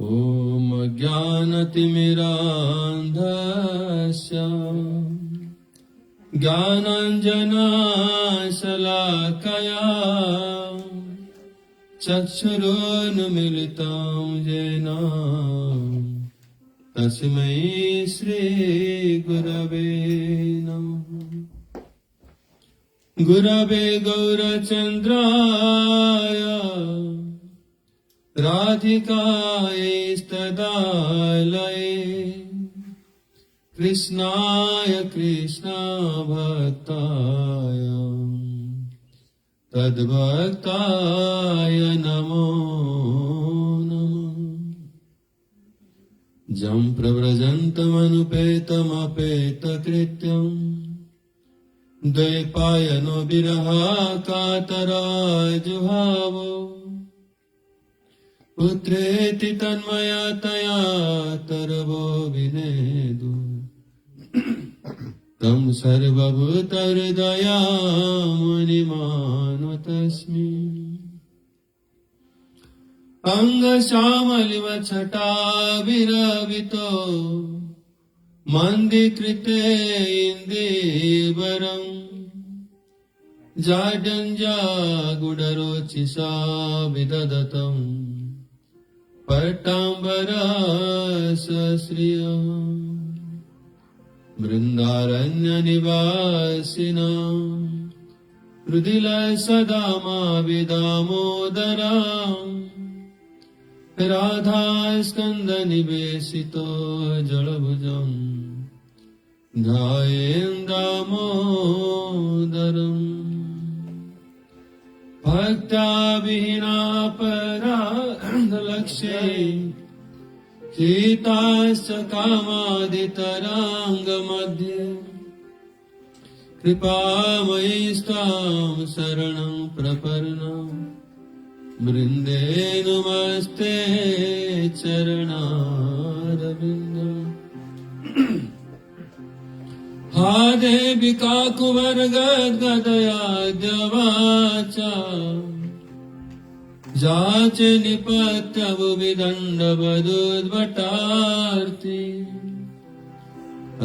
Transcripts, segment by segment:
ॐ अज्ञानतिमिरान्धस्य ज्ञानाञ्जनशलाकया चक्षुरुन्मीलितं येन तस्मै श्रीगुरवे नमः। गुरवे गौरचन्द्राय राधिकायैस्तदालये कृष्णाय कृष्णभक्ताय तद्भक्ताय नमो नमः। जं प्रव्रजन्तमनुपेतमपेतकृत्यम् द्वैपायनो विरहाकातराजुहावो पुत्रेति तन्मयतया तरवो विनेदु तं सर्वभूतहृदयामुनिमानुतस्मि। अङ्गश्यामलिवच्छटाभिरवितो मन्दीकृते इन्दीवरम् जाड्यञ्जागुडरोचिषा विदधतम् पट्टाम्बरसश्रियम् वृन्दारण्यनिवासिनां हृदिलसदा माविदामोदराम् राधास्कन्दनिवेशितो जलभुजम् ध्यायेन् दामोदरम्। भक्त्या विहीना पराधलक्ष्ये हीताश्च कामादितराङ्गमध्ये कृपामयीस्तां शरणं प्रपन्नाम् वृन्दे नमस्ते चरणारविन्दम्। हा देवी काकुवर्गद्गदयाद्यवाचा जाचे निपत्यवुविदण्डवदुद्भटार्ति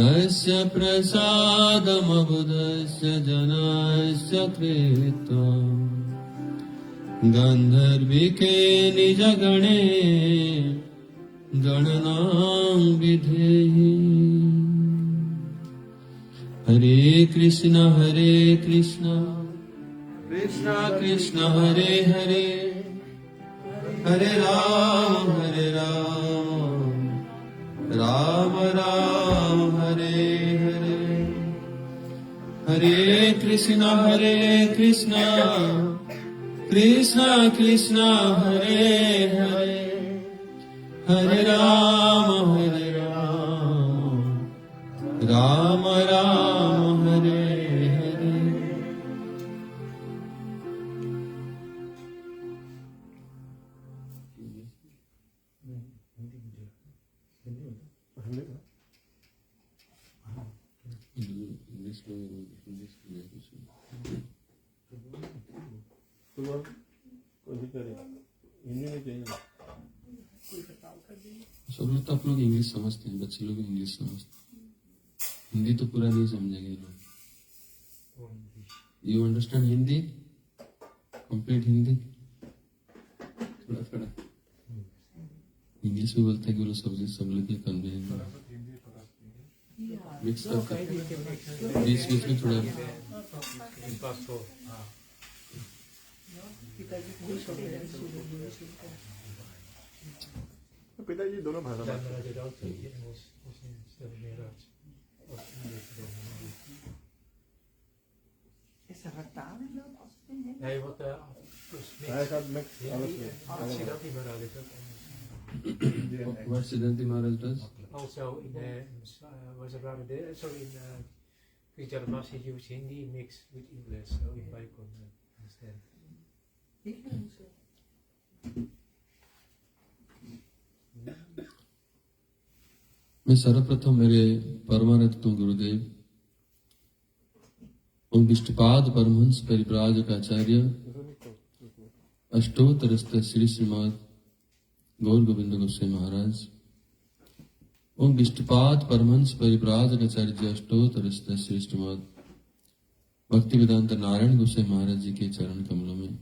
अस्य प्रसादमबुधस्य जनस्य कृत्वा गन्धर्विके निजगणे गणनां विधेहि। हरे कृष्ण कृष्ण कृष्ण हरे हरे हरे राम राम राम हरे हरे। हरे कृष्ण कृष्ण कृष्ण हरे हरे हरे राम राम राम हरे हरे। सब लोग तो आप लोग इंग्लिश समझते हैं, बच्चे लोग इंग्लिश समझते हैं, हिंदी तो पूरा नहीं समझेंगे लोग। You understand Hindi? Complete Hindi? थोड़ा थोड़ा इंग्लिश में बोलते हैं कि वो सब लोग ये कन्वे मिक्स करके बीच में थोड़ा पिताजी दोनों भाषा Nee, wat hij gaat met alles mee. Siddhartha Maharaj is ook what Siddhartha Maharaj does. also in was about sorry in Vijayavasi use Hindi mixed with English, so if I could understand. मैं सर्वप्रथम मेरे परमानंद गुरुदेव उन विष्णुपाद परमहंस परिव्राजक आचार्य अष्टोत्तर श्री श्रीमद गौर गोविंद गोस्वामी महाराज, ओम विष्णुपाद परमहंस परिव्राजकाचार्य अष्टोत्तर श्रेष्ठमद भक्ति वेदांत नारायण गोस्वामी महाराज जी के चरण कमलों में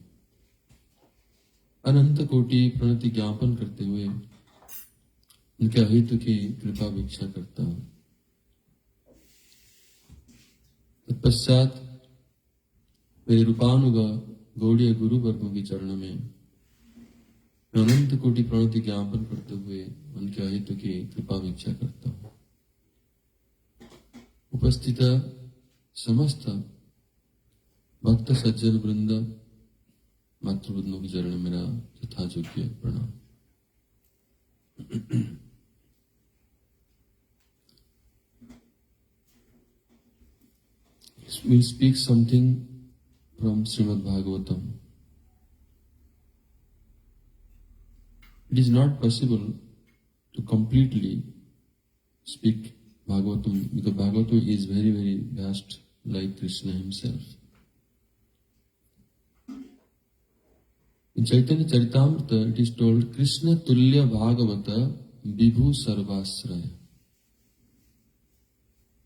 अनंत कोटि प्रणति ज्ञापन करते हुए उनके अहित की कृपा भिक्षा करता हूं। तत्पश्चात मेरे रूपानुग गौड़ीय गुरु वर्गों के चरणों में अनंत कोटि प्रणति ज्ञापन करते हुए उनके अहित की कृपा भिक्षा करता हूं। उपस्थित समस्त भक्त सज्जन वृंद मातृवृंदों के चरण मेरा यथायोग्य प्रणाम। We'll speak something from Srimad Bhagavatam. It is not possible to completely speak Bhagavatam because Bhagavatam is very, very vast, like Krishna himself. In Chaitanya Charitamrita, it is told, Krishna Tulya Bhagavata Vibhu Sarvasraya.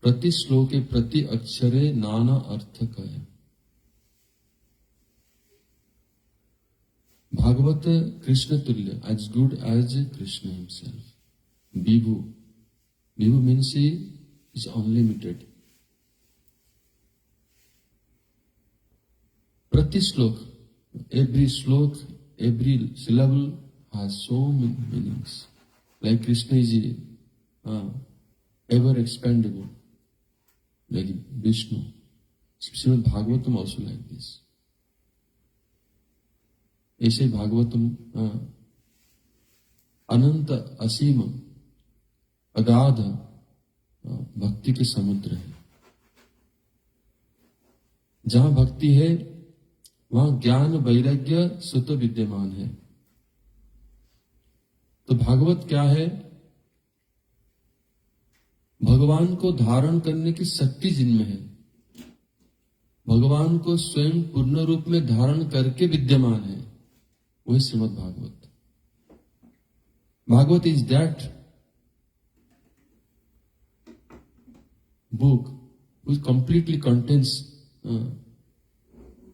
प्रति श्लोके प्रति अक्षरे नाना अर्थकय। भागवत कृष्ण तुल्य, as good as Krishna himself. Vibhu. Vibhu means he is unlimited. Prati slok, every syllable has so many meanings. Like Krishna is ever expandable. Like Vishnu. Srimad Bhagavatam also like this. ऐसे भागवतम अनंत असीम अगाध भक्ति के समुद्र है। जहां भक्ति है वहां ज्ञान वैराग्य स्वतः विद्यमान है। तो भागवत क्या है? भगवान को धारण करने की शक्ति जिनमें है, भगवान को स्वयं पूर्ण रूप में धारण करके विद्यमान है, वही Shrimad Bhagavat. Bhagavat is that book which completely contains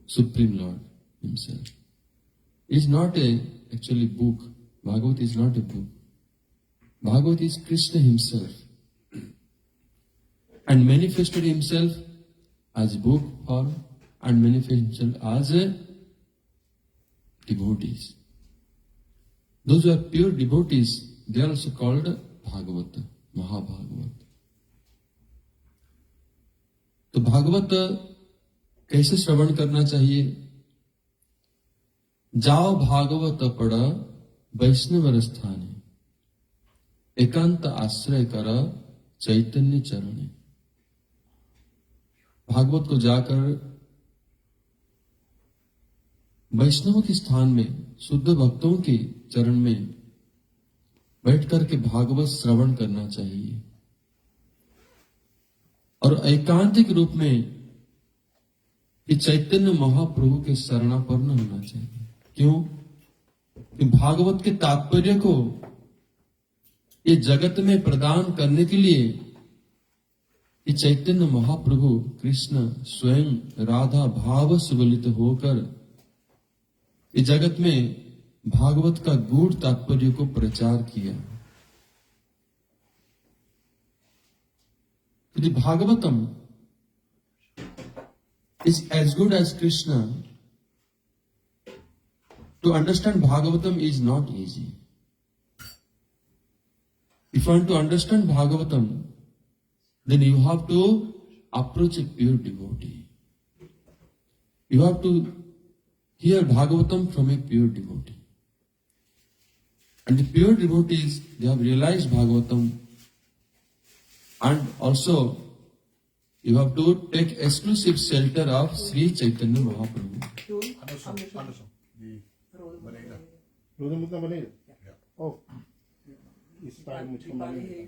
Supreme Lord himself. It is not actually book. Bhagavat is not a book. Bhagavat is Krishna himself. And manifested himself as book form and manifested himself as devotees. Those who are pure devotees, they are also called Bhagavata, Mahabhagavata. तो भागवत कैसे श्रवण करना चाहिए? जाओ भागवत पढ़ वैष्णव स्थाने, एकांत आश्रय कर चैतन्य चरणे। भागवत को जाकर वैष्णव के स्थान में, शुद्ध भक्तों के चरण में बैठ करके भागवत श्रवण करना चाहिए और एकांतिक रूप में कि चैतन्य महाप्रभु के शरणापन्न होना चाहिए। क्यों? कि भागवत के तात्पर्य को ये जगत में प्रदान करने के लिए ये चैतन्य महाप्रभु कृष्ण स्वयं राधा भाव सुगलित होकर ये जगत में भागवत का गूढ़ तात्पर्य को प्रचार किया। यदि Bhagavatam is as good as Krishna, to understand Bhagavatam is not easy. If you want to understand Bhagavatam, then you have to approach a pure devotee. You have to hear Bhagavatam from a pure devotee. And the pure devotees, they have realized Bhagavatam, and also you have to take exclusive shelter of Sri Chaitanya Mahaprabhu. रोज़ मुतना बनेगा? ओह, इस time मुझको बनेगा।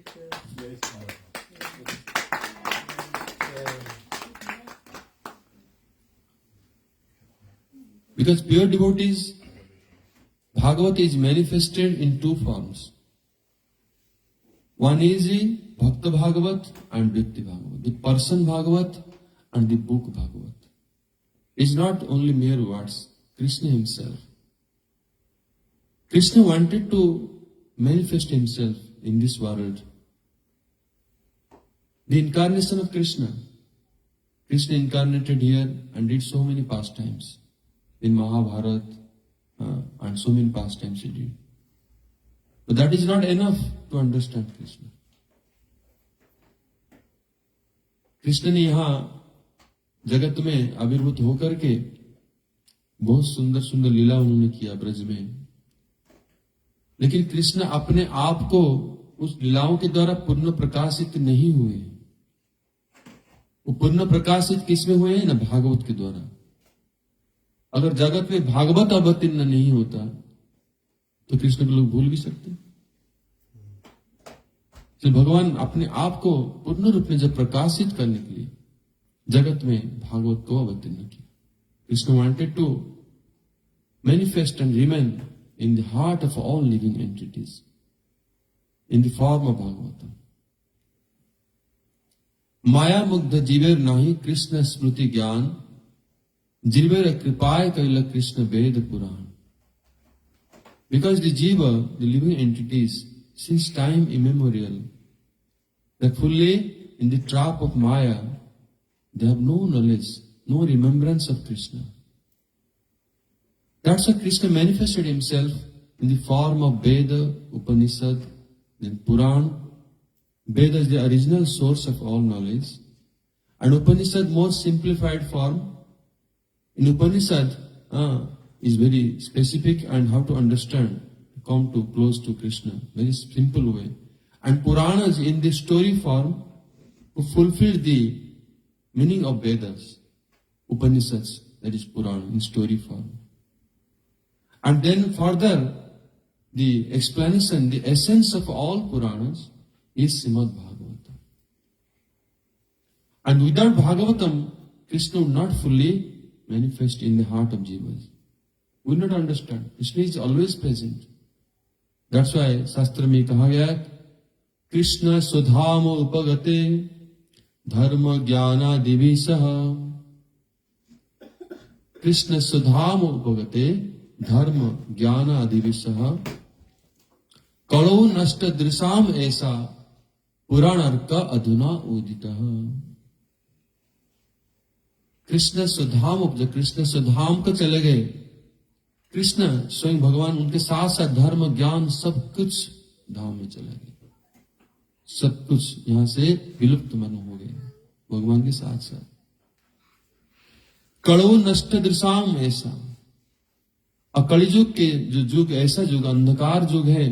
Because pure devotees, Bhagavat is manifested in two forms. One is the Bhakta Bhagavat and Vyakti Bhagavat. The person Bhagavat and the book Bhagavat. It's not only mere words. Krishna himself. Krishna wanted to manifest himself in this world. The incarnation of Krishna. Krishna incarnated here and did so many pastimes. In Mahabharata and so many pastimes he did. But that is not enough to understand Krishna. Krishna ने यहाँ जगत में आविर्भूत होकर के बहुत सुंदर सुंदर लीला उन्होंने किया ब्रज में, लेकिन कृष्ण अपने आप को उस लीलाओं के द्वारा पूर्ण प्रकाशित नहीं हुए। वो पूर्ण प्रकाशित किस में हुए हैं? ना भागवत के द्वारा। अगर जगत में भागवत अवतीर्ण नहीं होता तो कृष्ण को लोग भूल भी सकते। तो भगवान अपने आप को पूर्ण रूप में जब प्रकाशित करने के लिए जगत में भागवत को अवतीर्ण किया। Krishna wanted to manifest and remain in the heart of all living entities in the form of Bhagavat. माया मुग्ध जीवेर नाही कृष्ण स्मृति ज्ञान, जीवेर कृपाय कैल Krishna Veda Purana. Because the jiva, the living entities, since time immemorial, they're fully in the trap of Maya. They have no knowledge, no remembrance of Krishna. That's why Krishna manifested himself in the form of Veda, Upanishad, then Puran. Veda is the original source of all knowledge, and Upanishad more simplified form. In Upanishad, is very specific and how to understand, come to close to Krishna, very simple way. And Puranas in the story form who fulfill the meaning of Vedas, Upanishads, that is Purana in story form. And then further, the explanation, the essence of all Puranas is Srimad Bhagavatam. And without Bhagavatam, Krishna would not fully manifest in the heart of Jivas. We will not understand. Krishna is always present. That's why Shastra में कहा गया कृष्ण सुधाम उपगते धर्म ज्ञानादिभिः। कृष्ण सुधाम उपगते धर्म ज्ञानादिभिः कलो नष्ट दृशाम ऐसा पुराणर्क अधुना उदितः। कृष्ण सुधाम उपज, कृष्ण सुधाम को चले गए। कृष्ण स्वयं भगवान उनके साथ साथ धर्म ज्ञान सब कुछ धाम में चला गया। सब कुछ यहां से विलुप्त मन हो गए भगवान के साथ साथ। कड़ो नष्ट दृशाम ऐसा, कलियुग के जो युग, ऐसा युग, अंधकार युग है,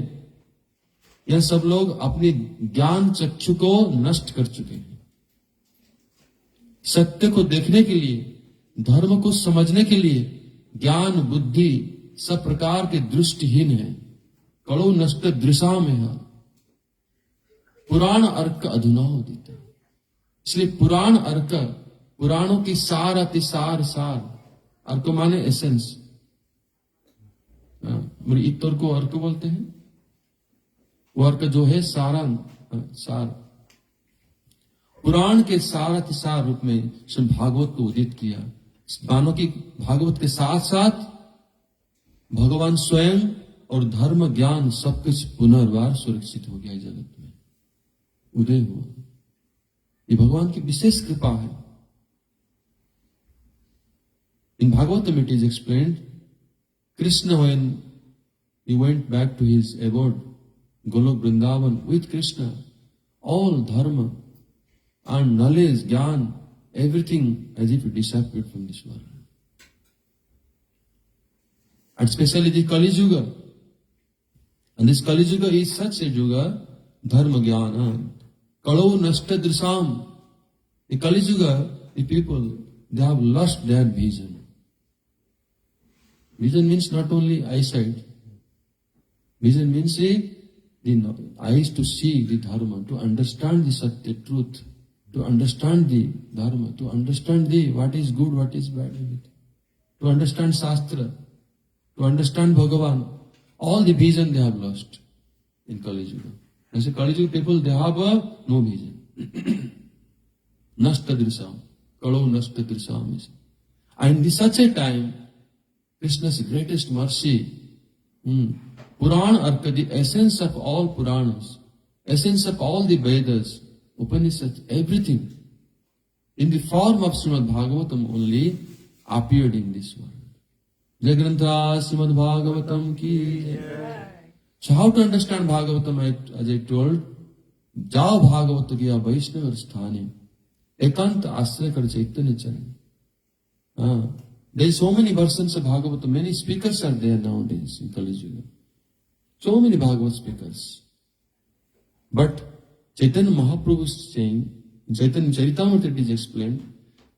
यह सब लोग अपने ज्ञान चक्षु को नष्ट कर चुके हैं। सत्य को देखने के लिए, धर्म को समझने के लिए ज्ञान बुद्धि सब प्रकार के दृष्टिहीन है। कड़ो नष्ट दृशा में है। पुराण अर्क अधुनाउदित। इसलिए पुराण अर्क, पुराणों की सार अतिसार सार, अर्क माने एसेंस, इतर को अर्क बोलते हैं। वो अर्क जो है सारांश, सार, पुराण के सार अतिसार रूप में श्री भागवत को उदित किया। मानो कि भागवत के साथ साथ भगवान स्वयं और धर्म ज्ञान सब कुछ पुनर्वार सुरक्षित हो गया जगत में, उदय हुआ। ये भगवान की विशेष कृपा है। In Bhagavatam it is explained, Krishna when he went back to his abode, Golok Vrindavan, with Krishna, all dharma and knowledge, jnana, everything as if it disappeared from this world. And especially the Kali Yuga. And this Kali Yuga is such a Yuga, dharma jnana, kalo nashta drisam. The Kali Yuga, the people, they have lost their vision. Vision means not only eyesight. Vision means the eyes to see the dharma, to understand the satya truth, to understand the dharma, to understand the what is good, what is bad, to understand shastra, to understand Bhagavan. all the vision they have lost in Kali Yuga. As a Kali Yuga people, they have no vision. Nasta Drisam. Kalo Nasta Drisam is. And in such a time, Krishna's greatest mercy, Purana Arka, the essence of all Puranas, essence of all the Vedas, Upanishads, everything, in the form of Srimad Bhagavatam only appeared in this world. Jagrantha Srimad Bhagavatam ki. So how to understand Bhagavatam, as I told, Jao Bhagavata Gya Vaishnava Sthane, Ekant Asya Kar Chaitanya Charan. There are so many versions of Bhagavatam, many speakers are there nowadays in Kali Yuga. So many Bhagavad speakers. But Chaitanya Mahaprabhu is saying, in Chaitanya Charitamrita it is explained,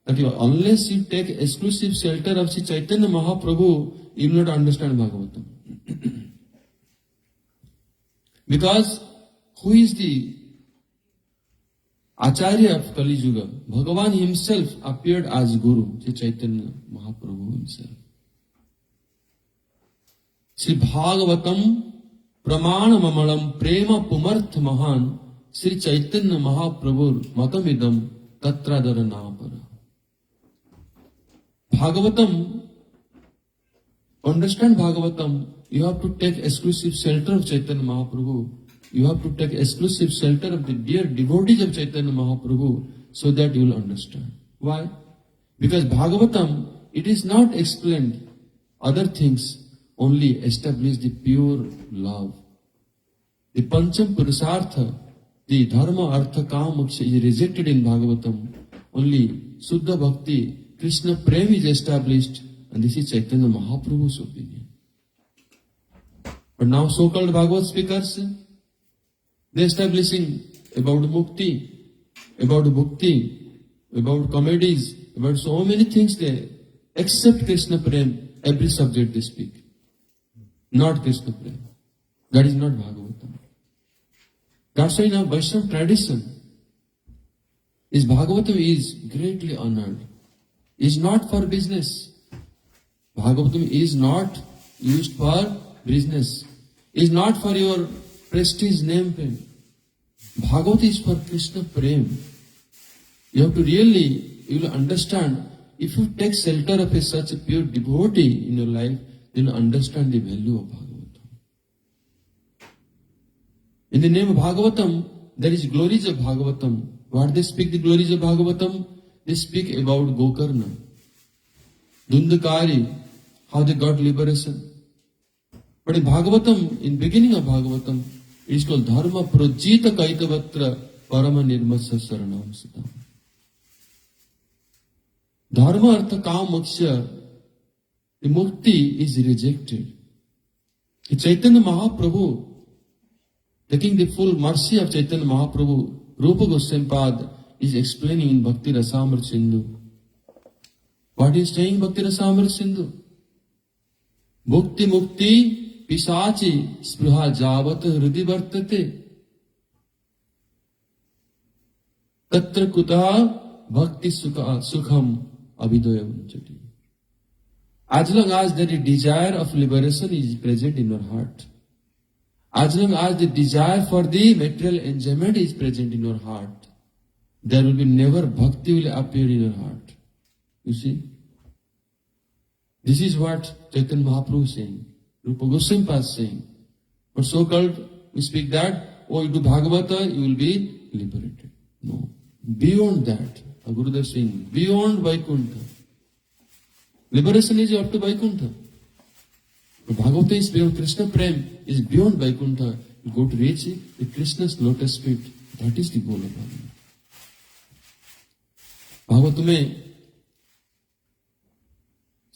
that unless you take exclusive shelter of Sri Chaitanya Mahaprabhu, you will not understand Bhagavatam. Because who is the Acharya of Kali Yuga? Bhagavan himself appeared as Guru, Sri Chaitanya Mahaprabhu himself. Sri Bhagavatam Pramana Mamalam Prema Pumarth Mahan Sri Chaitanya Mahaprabhu Matamidam Tatradara Napara. Bhagavatam, understand Bhagavatam, you have to take exclusive shelter of Chaitanya Mahaprabhu. You have to take exclusive shelter of the dear devotees of Chaitanya Mahaprabhu so that you will understand. Why? Because Bhagavatam, it is not explained other things, only establish the pure love. The Pancham Purusartha, the Dharma, Artha, Kama, Moksha is rejected in Bhagavatam. Only Suddha Bhakti, Krishna Prem is established, and this is Chaitanya Mahaprabhu's opinion. But now so-called Bhagavad speakers, they are establishing about Mukti, about Bhukti, about comedies, about so many things there. Except Krishna Prem, every subject they speak. Not Krishna Prem. That is not Bhagavatam. That's why in our Vaishnava tradition, is Bhagavatam is greatly honored. Is not for business. Bhagavatam is not used for business. Is not for your prestige name fame. Bhagavad is for Krishna Prem. You have to really, you will understand, if you take shelter of such a pure devotee in your life, then you understand the value of Bhagavatam. In the name of Bhagavatam, there is glories of Bhagavatam. What they speak the glories of Bhagavatam? They speak about Gokarna, Dundakari, how they got liberation. But in Bhagavatam, in beginning of Bhagavatam, it is called Dharma Projita Kaitavatra Parama Nirmasa Saranam Siddham. Dharma Artha Kama Moksha, the Mukti is rejected. Chaitanya Mahaprabhu, taking the full mercy of Chaitanya Mahaprabhu, Rupa Goswami Pad is explaining in Bhakti Rasamrita Sindhu. What is saying Bhakti Rasamrita Sindhu? Bhukti Mukti Pisachi Spruha Javat Hridi Vartate Tatra Kuta Bhakti Sukham Abhidoya Vanchati. As long as there is desire of liberation is present in your heart, as long as the desire for the material enjoyment is present in your heart, there will be never bhakti will appear in your heart. You see? This is what Chaitanya Mahaprabhu is saying. Rupa Goswami Pad is saying. But so-called, we speak that, oh, you do Bhagavata, you will be liberated. No. Beyond that, Gurudev is saying, beyond Vaikuntha. Liberation is up to Vaikuntha. But Bhagavata is beyond Krishna Prem, is beyond Vaikuntha. You go to reach the Krishna's lotus feet. That is the goal of Bhagavata. Bhagavat में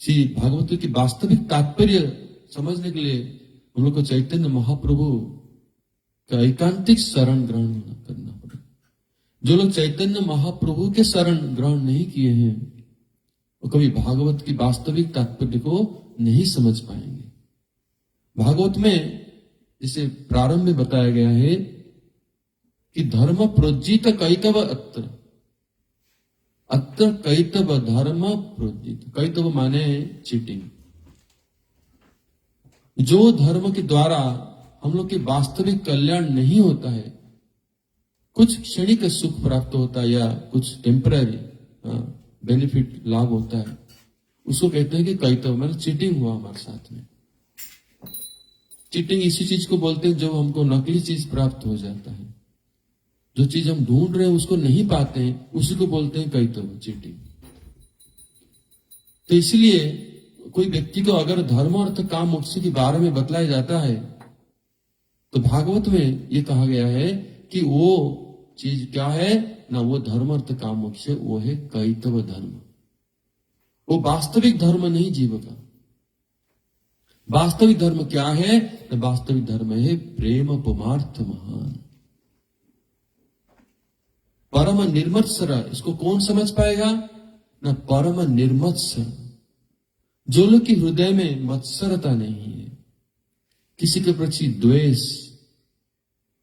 श्री भागवत की वास्तविक तात्पर्य समझने के लिए हम लोग को चैतन्य महाप्रभु का एकांतिक शरण ग्रहण करना पड़ेगा। जो लोग चैतन्य महाप्रभु के शरण ग्रहण नहीं किए हैं वो कभी भागवत की वास्तविक तात्पर्य को नहीं समझ पाएंगे। भागवत में जिसे प्रारंभ में बताया गया है कि धर्म प्रोज्जित कैतव अत्र कैतव धर्म प्रोज्जित। कैतव माने चीटिंग। जो धर्म के द्वारा हम लोग के वास्तविक कल्याण नहीं होता है, कुछ क्षणिक सुख प्राप्त होता है या कुछ टेम्पररी बेनिफिट लाभ होता है, उसको कहते हैं कि कैतव, मतलब चीटिंग हुआ हमारे साथ में। चीटिंग इसी चीज को बोलते हैं जब हमको नकली चीज प्राप्त हो जाता है, जो चीज हम ढूंढ रहे हैं उसको नहीं पाते हैं, उसी को बोलते हैं कैतव, चीटिंग। तो इसलिए कोई व्यक्ति को अगर धर्म अर्थ काम मोक्ष के बारे में बतलाया जाता है, तो भागवत में ये कहा गया है कि वो चीज क्या है ना, वो धर्म अर्थ काम मोक्ष, वो है कैतव धर्म। वो वास्तविक धर्म नहीं जीव का। वास्तविक धर्म क्या है ना, वास्तविक धर्म है प्रेम पुमार्थ महान, परम निर्मत्सर। इसको कौन समझ पाएगा ना, परम निर्मत्सर, जो लोग की हृदय में मत्सरता नहीं है, किसी के प्रति द्वेष,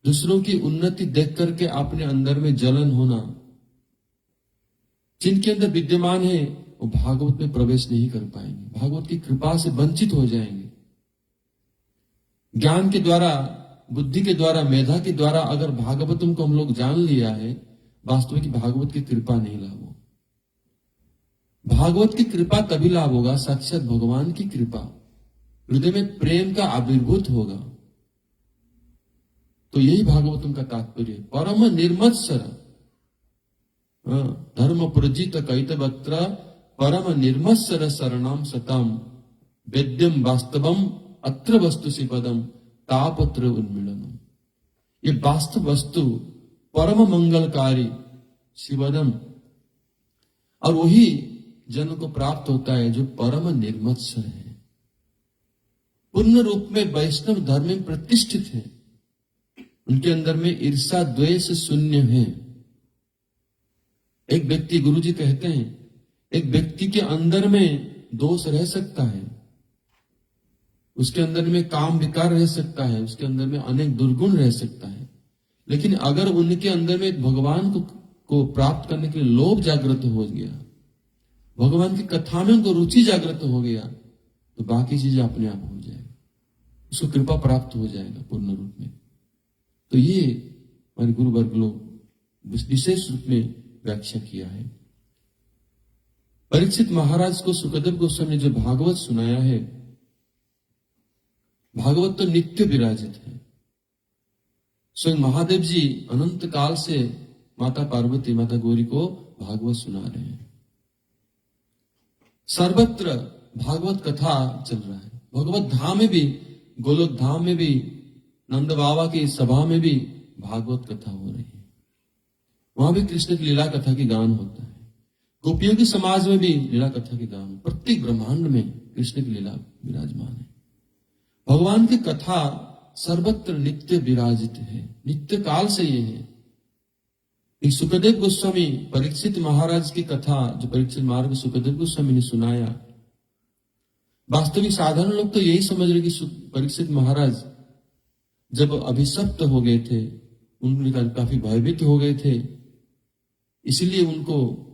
दूसरों की उन्नति देख करके अपने अंदर में जलन होना, जिनके अंदर विद्यमान है, वो भागवत में प्रवेश नहीं कर पाएंगे, भागवत की कृपा से वंचित हो जाएंगे। ज्ञान के द्वारा, बुद्धि के द्वारा, मेधा के द्वारा अगर भागवतम को हम लोग जान लिया है, वास्तविक भागवत की कृपा नहीं लाभ हो। भागवत की कृपा तभी लाभ होगा, साक्षात भगवान की कृपा, हृदय में प्रेम का आविर्भूत होगा। तो यही भागवतम का तात्पर्य है, परम निर्मत्सर, धर्म प्रजित कैतवत्र परम निर्मत्सर शरणम सतम वेद्यम वास्तवम अत्र वस्तु पदम तापत्र उन्मीलनम। ये वास्तव वस्तु परम मंगलकारी शिवदम, और वही जन को प्राप्त होता है जो परम निर्मत्सर है, पूर्ण रूप में वैष्णव धर्म में प्रतिष्ठित है, उनके अंदर में ईर्षा द्वेष शून्य है। एक व्यक्ति, गुरुजी कहते हैं, एक व्यक्ति के अंदर में दोष रह सकता है, उसके अंदर में काम विकार रह सकता है, उसके अंदर में अनेक दुर्गुण रह सकता है, लेकिन अगर उनके अंदर में भगवान को प्राप्त करने के लिए लोभ जागृत हो गया, भगवान की कथा में उनको रुचि जागृत हो गया, तो बाकी चीजें अपने आप हो जाएगी, उसको कृपा प्राप्त हो जाएगा पूर्ण रूप में। तो ये हमारे गुरु वर्ग लोग विशेष रूप में व्याख्या किया है। परीक्षित महाराज को सुखदेव गोस्वामी ने जो भागवत सुनाया है, भागवत तो नित्य विराजित है। स्वयं महादेव जी अनंत काल से माता पार्वती, माता गौरी को भागवत सुना रहे हैं। सर्वत्र भागवत कथा चल रहा है। भगवत धाम में भी, गोलोक धाम में भी, नंद बाबा की सभा में भी भागवत कथा हो रही है। वहां भी कृष्ण की लीला कथा की गान होता है। गोपियों की समाज में भी लीला कथा की गान, प्रत्येक ब्रह्मांड में कृष्ण की लीला विराजमान है। भगवान की कथा सर्वत्र नित्य विराजित है, नित्य काल से ये है। एक सुखदेव गोस्वामी परीक्षित महाराज की कथा, जो परीक्षित महाराज सुखदेव गोस्वामी ने सुनाया, वास्तविक साधारण लोग तो यही समझ रहे कि परीक्षित महाराज जब अभिशप्त हो गए थे, उनके काफी भयभीत हो गए थे, इसलिए उनको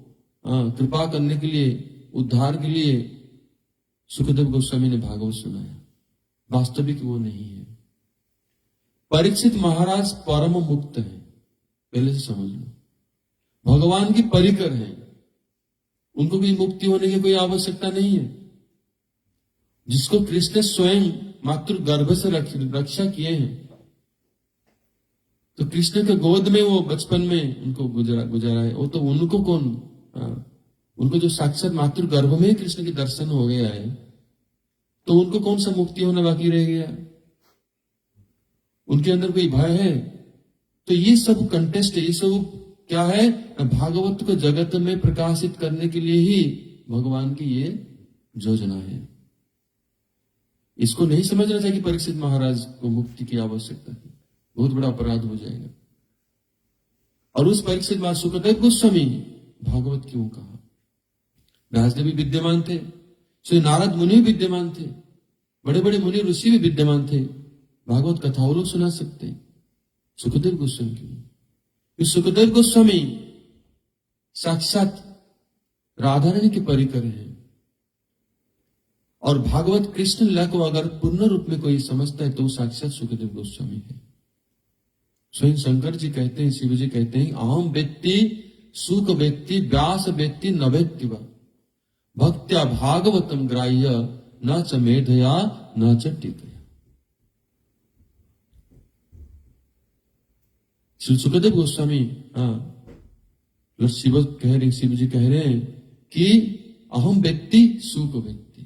कृपा करने के लिए, उद्धार के लिए सुखदेव गोस्वामी ने भागवत सुनाया। वास्तविक वो नहीं है। परीक्षित महाराज परम मुक्त है, पहले से समझ लो, भगवान की परिकर है, उनको कोई मुक्ति होने की कोई आवश्यकता नहीं है। जिसको कृष्ण स्वयं मातृ गर्भ से रक्षा किए हैं, तो कृष्ण के गोद में वो बचपन में उनको गुजारा है, वो तो उनको कौन, उनको जो साक्षात मातृ गर्भ में कृष्ण के दर्शन हो गया है, तो उनको कौन सा मुक्ति होना बाकी रह गया? उनके अंदर कोई भय है? तो ये सब कंटेस्ट, ये सब क्या है? भागवत को जगत में प्रकाशित करने के लिए ही भगवान की ये योजना है। इसको नहीं समझना चाहिए कि परीक्षित महाराज को मुक्ति की आवश्यकता है, बहुत बड़ा अपराध हो जाएगा। और उस परीक्षित महाराज सुखदेव गोस्वामी भागवत क्यों कहा? राजदेव भी विद्यमान थे, श्री नारद मुनि भी विद्यमान थे, बड़े बड़े मुनि ऋषि भी विद्यमान थे, भागवत कथा वो लोग सुना सकते हैं, सुखदेव गोस्वामी क्यों? सुखदेव गोस्वामी साक्षात राधा रानी के परिकर हैं, और भागवत कृष्ण लीला को अगर पूर्ण रूप में कोई समझता है तो वो साक्षात सुखदेव गोस्वामी है। स्वयं शंकर जी कहते हैं, शिव जी कहते हैं, अहम व्यक्ति सुख व्यक्ति व्यास व्यक्ति न व्यक्ति व भक्त्या भागवतम ग्राह्य न च मेधया न च टीकया। श्री सुखदेव गोस्वामी शिव कह रहे, शिव जी कह रहे हैं कि अहम व्यक्ति सुख व्यक्ति,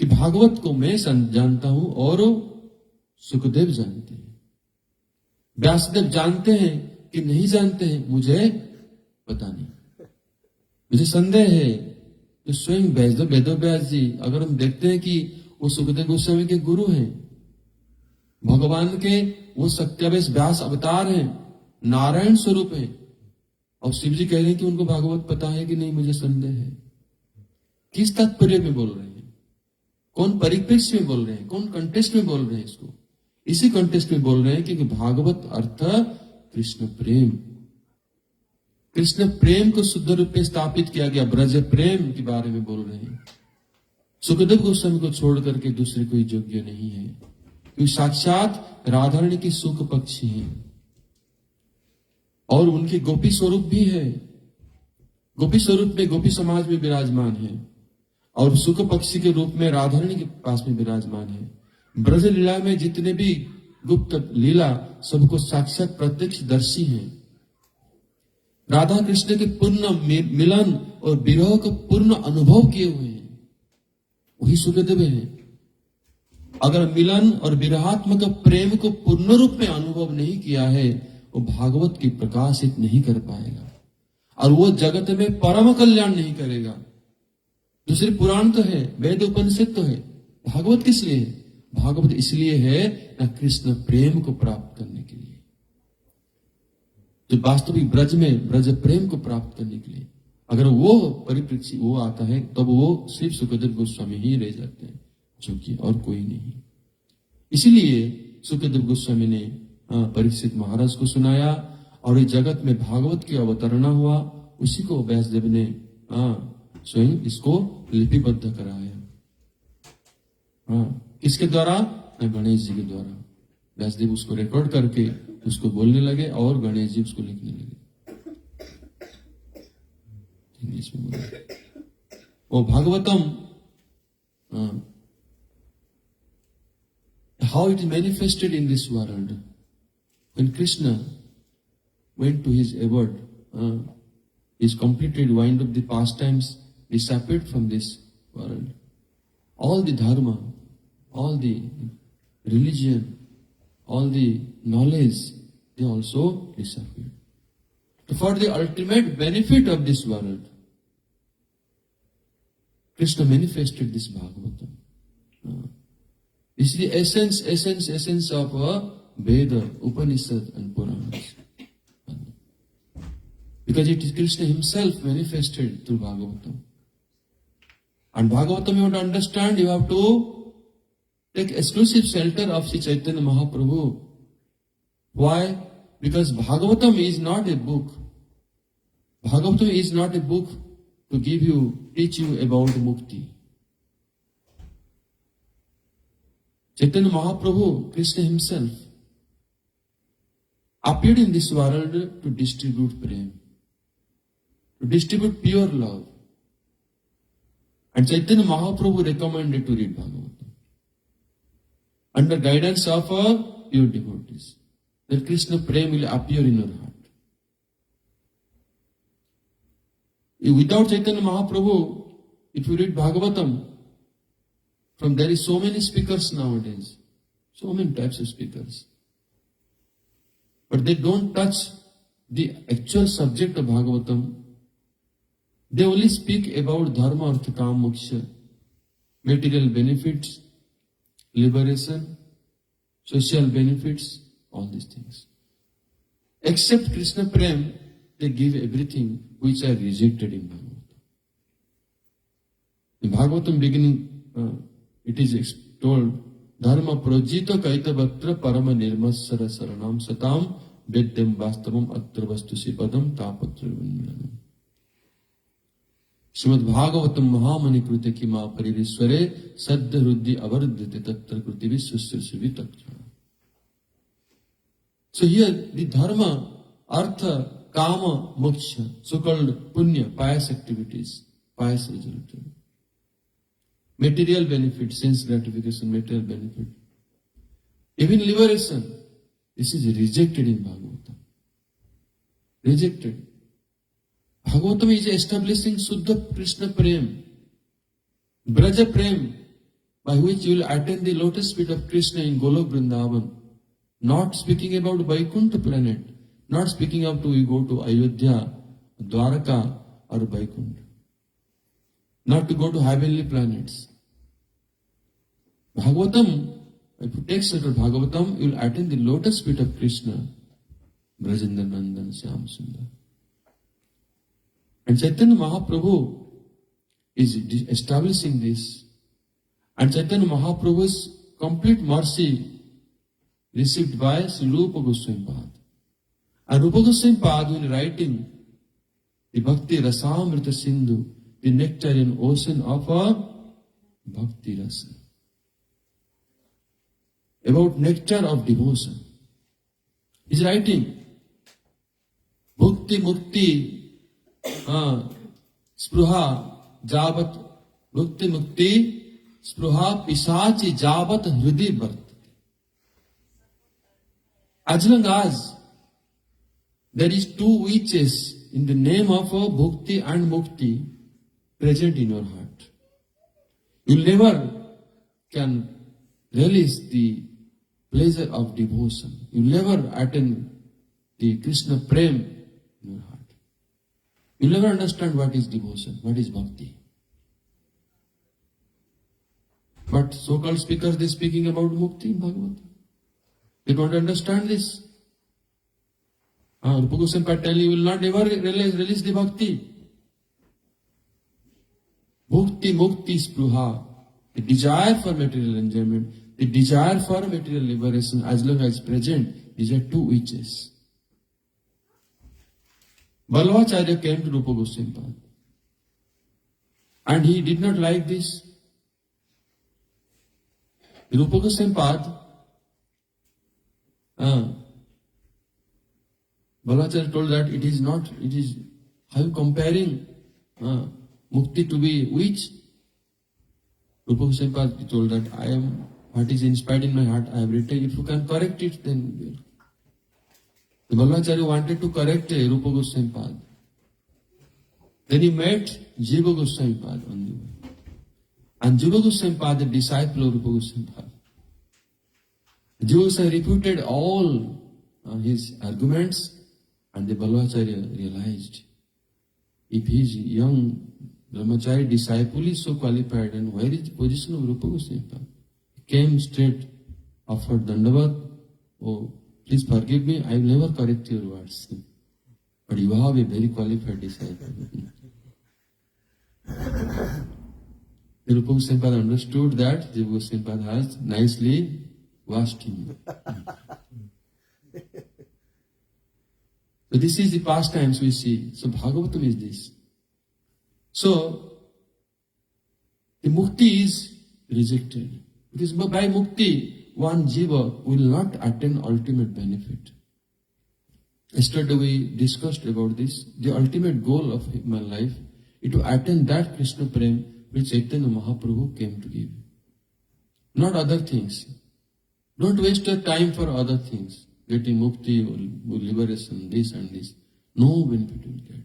कि भागवत को मैं जानता हूं और सुखदेव जानते हैं, व्यासदेव जानते हैं कि नहीं जानते हैं मुझे पता नहीं, मुझे संदेह है। तो स्वयं वेदव्यास जी, अगर हम देखते हैं कि वो सुखदेव गोस्वामी के गुरु हैं, भगवान के वो सत्यावेश व्यास अवतार हैं, नारायण स्वरूप है, और शिव जी कह रहे हैं कि उनको भागवत पता है कि नहीं, मुझे संदेह है। किस तात्पर्य में बोल रहे हैं, कौन परिप्रेक्ष्य में बोल रहे हैं, कौन कंटेस्ट में बोल रहे हैं? इसको इसी कंटेस्ट में बोल रहे हैं क्योंकि भागवत अर्थ कृष्ण प्रेम, कृष्ण प्रेम को शुद्ध रूप में स्थापित किया गया, ब्रज प्रेम के बारे में बोल रहे हैं। सुखदेव गोस्वामी को छोड़ करके दूसरे कोई योग्य नहीं है, क्योंकि साक्षात राधारणी की सुख पक्षी है और उनके गोपी स्वरूप भी है, गोपी स्वरूप में गोपी समाज में विराजमान है और सुख पक्षी के रूप में राधारणी के पास में विराजमान है। ब्रज लीला में जितने भी गुप्त लीला सबको साक्षात प्रत्यक्ष दर्शी हैं। राधा कृष्ण के पूर्ण मिलन और विरह को पूर्ण अनुभव किए हुए हैं, वही सुखदेव है। अगर मिलन और विरहात्मक प्रेम को पूर्ण रूप में अनुभव नहीं किया है, वो भागवत की प्रकाशित नहीं कर पाएगा और वो जगत में परम कल्याण नहीं करेगा। दूसरे पुराण तो है, वेद उपनिषद तो है, भागवत किस लिए है? भागवत इसलिए है ना कृष्ण प्रेम को प्राप्त करने के लिए, तो वास्तविक ब्रज में ब्रज प्रेम को प्राप्त करने के लिए अगर वो परिप्रेक्ष्य वो आता है तब वो सिर्फ सुखदेव गोस्वामी ही रह जाते हैं, जो कि और कोई नहीं। इसीलिए सुखदेव गोस्वामी ने परीक्षित महाराज को सुनाया और इस जगत में भागवत की अवतरणा हुआ, उसी को व्यासदेव ने स्वयं इसको लिपिबद्ध कराया। किसके द्वारा? गणेश जी के द्वारा। व्यासदेव उसको रिकॉर्ड करके उसको बोलने लगे और गणेश जी उसको लिखने लगे, इंग्लिश में बोले। वो Bhagavatam how it is manifested in this world. When Krishna went to his abode, his completed wind of the pastimes disappeared from this world. All the dharma, all the religion, all the knowledge, they also disappeared. So for the ultimate benefit of this world, Krishna manifested this Bhagavatam. This is the essence of Veda, Upanishad and Puranas. Because it is Krishna himself manifested through Bhagavatam. And Bhagavatam you want to understand, you have to take exclusive shelter of Sri Chaitanya Mahaprabhu. Why? Because Bhagavatam is not a book. Bhagavatam is not a book to teach you about mukti. Chaitanya Mahaprabhu, Krishna himself, appeared in this world to distribute prem, to distribute pure love. And Chaitanya Mahaprabhu recommended to read Bhagavatam under guidance of pure devotees. That Krishna prem will appear in your heart. Without Chaitanya Mahaprabhu, if you read Bhagavatam, there is so many speakers nowadays, so many types of speakers, but they don't touch the actual subject of Bhagavatam. They only speak about dharma, artha, kama, moksha, material benefits, liberation, social benefits, all these things. Except Krishna Prem, they give everything which are rejected in Bhagavatam. In Bhagavatam beginning, it is told, Dharma projita kaitavatra parama nirmasara saranam satam vedyam vastavam atra vastu sipadam tapatra vinyanam. Shrimad Bhagavatam महामणि कृते की माँ परिश्वरे सद्य हृदय अवर्धते तत्र कृति विश्वस्य तक्षण. So here the dharma, artha, kama, moksha, so-called punya, pious activities, pious result. Material benefit, sense gratification, material benefit. Even liberation, this is rejected in Bhagavatam. Rejected. Bhagavatam is establishing Suddha Krishna Prem, Braja Prem, by which you will attain the lotus feet of Krishna in Golok Vrindavan. Not speaking about Vaikuntha planet, not speaking of we go to Ayodhya, Dwaraka or Vaikuntha. Not to go to heavenly planets. Bhagavatam, if you take such a Bhagavatam, you will attain the lotus feet of Krishna, Brajendra Nandan Syam Sundar. And Chaitanya Mahaprabhu is establishing this. And Chaitanya Mahaprabhu's complete mercy received by Sri Rupa Goswami Pad. And Rupa Goswami Pad, when writing the Bhakti Rasamrita Sindhu, the nectarian ocean of Bhakti Rasa, about nectar of devotion, he's writing Bhukti Mukti Spruha Jabat Bhukti Mukti Spruha Pisachi Jabat Hridi Bhart. As long as there is two witches in the name of Bhukti and Mukti present in your heart, you never can relish the pleasure of devotion. You never attain the Krishna Prem in your heart. You never understand what is devotion, what is bhakti. But so-called speakers, they speaking about Mukti in Bhagavad. They don't understand this. Rupa Goswami Pad tell you will not ever release the bhakti. Bhukti Mukti Spruha, the desire for material enjoyment, the desire for material liberation, as long as present, these are two witches. Balvacharya came to Rupa Goswami Pad, and he did not like this. Rupa Goswami Pad, Balvacharya told that it is, how you comparing Mukti to be which? Rupa Goswami Pad told that I am, what is inspired in my heart, I have written, if you can correct it, then the Balvacharya wanted to correct Rupa Goswami Pad. Then he met Jiva Goswami Pad on the way. And Jiva Goswami Pad, the disciple of Rupa Goswami Pad, Jiva Goswami refuted all his arguments, and the Balvacharya realized, if his young Brahmachari disciple is so qualified, and where is the position of Rupa Goswami Pad? He came straight, offered Dandavat. Oh, please forgive me, I will never correct your words. But you have a very qualified disciple. The Rupa Goswami Pad understood that Jiva Goswami Pad has nicely washed him. So this is the pastimes we see. So Bhagavatam is this. So the mukti is rejected. Because by mukti, one jiva will not attain ultimate benefit. Yesterday we discussed about this. The ultimate goal of human life is to attain that Krishna Prem which Chaitanya Mahaprabhu came to give. Not other things. Don't waste your time for other things. Getting mukti, or liberation, this and this. No benefit you will get.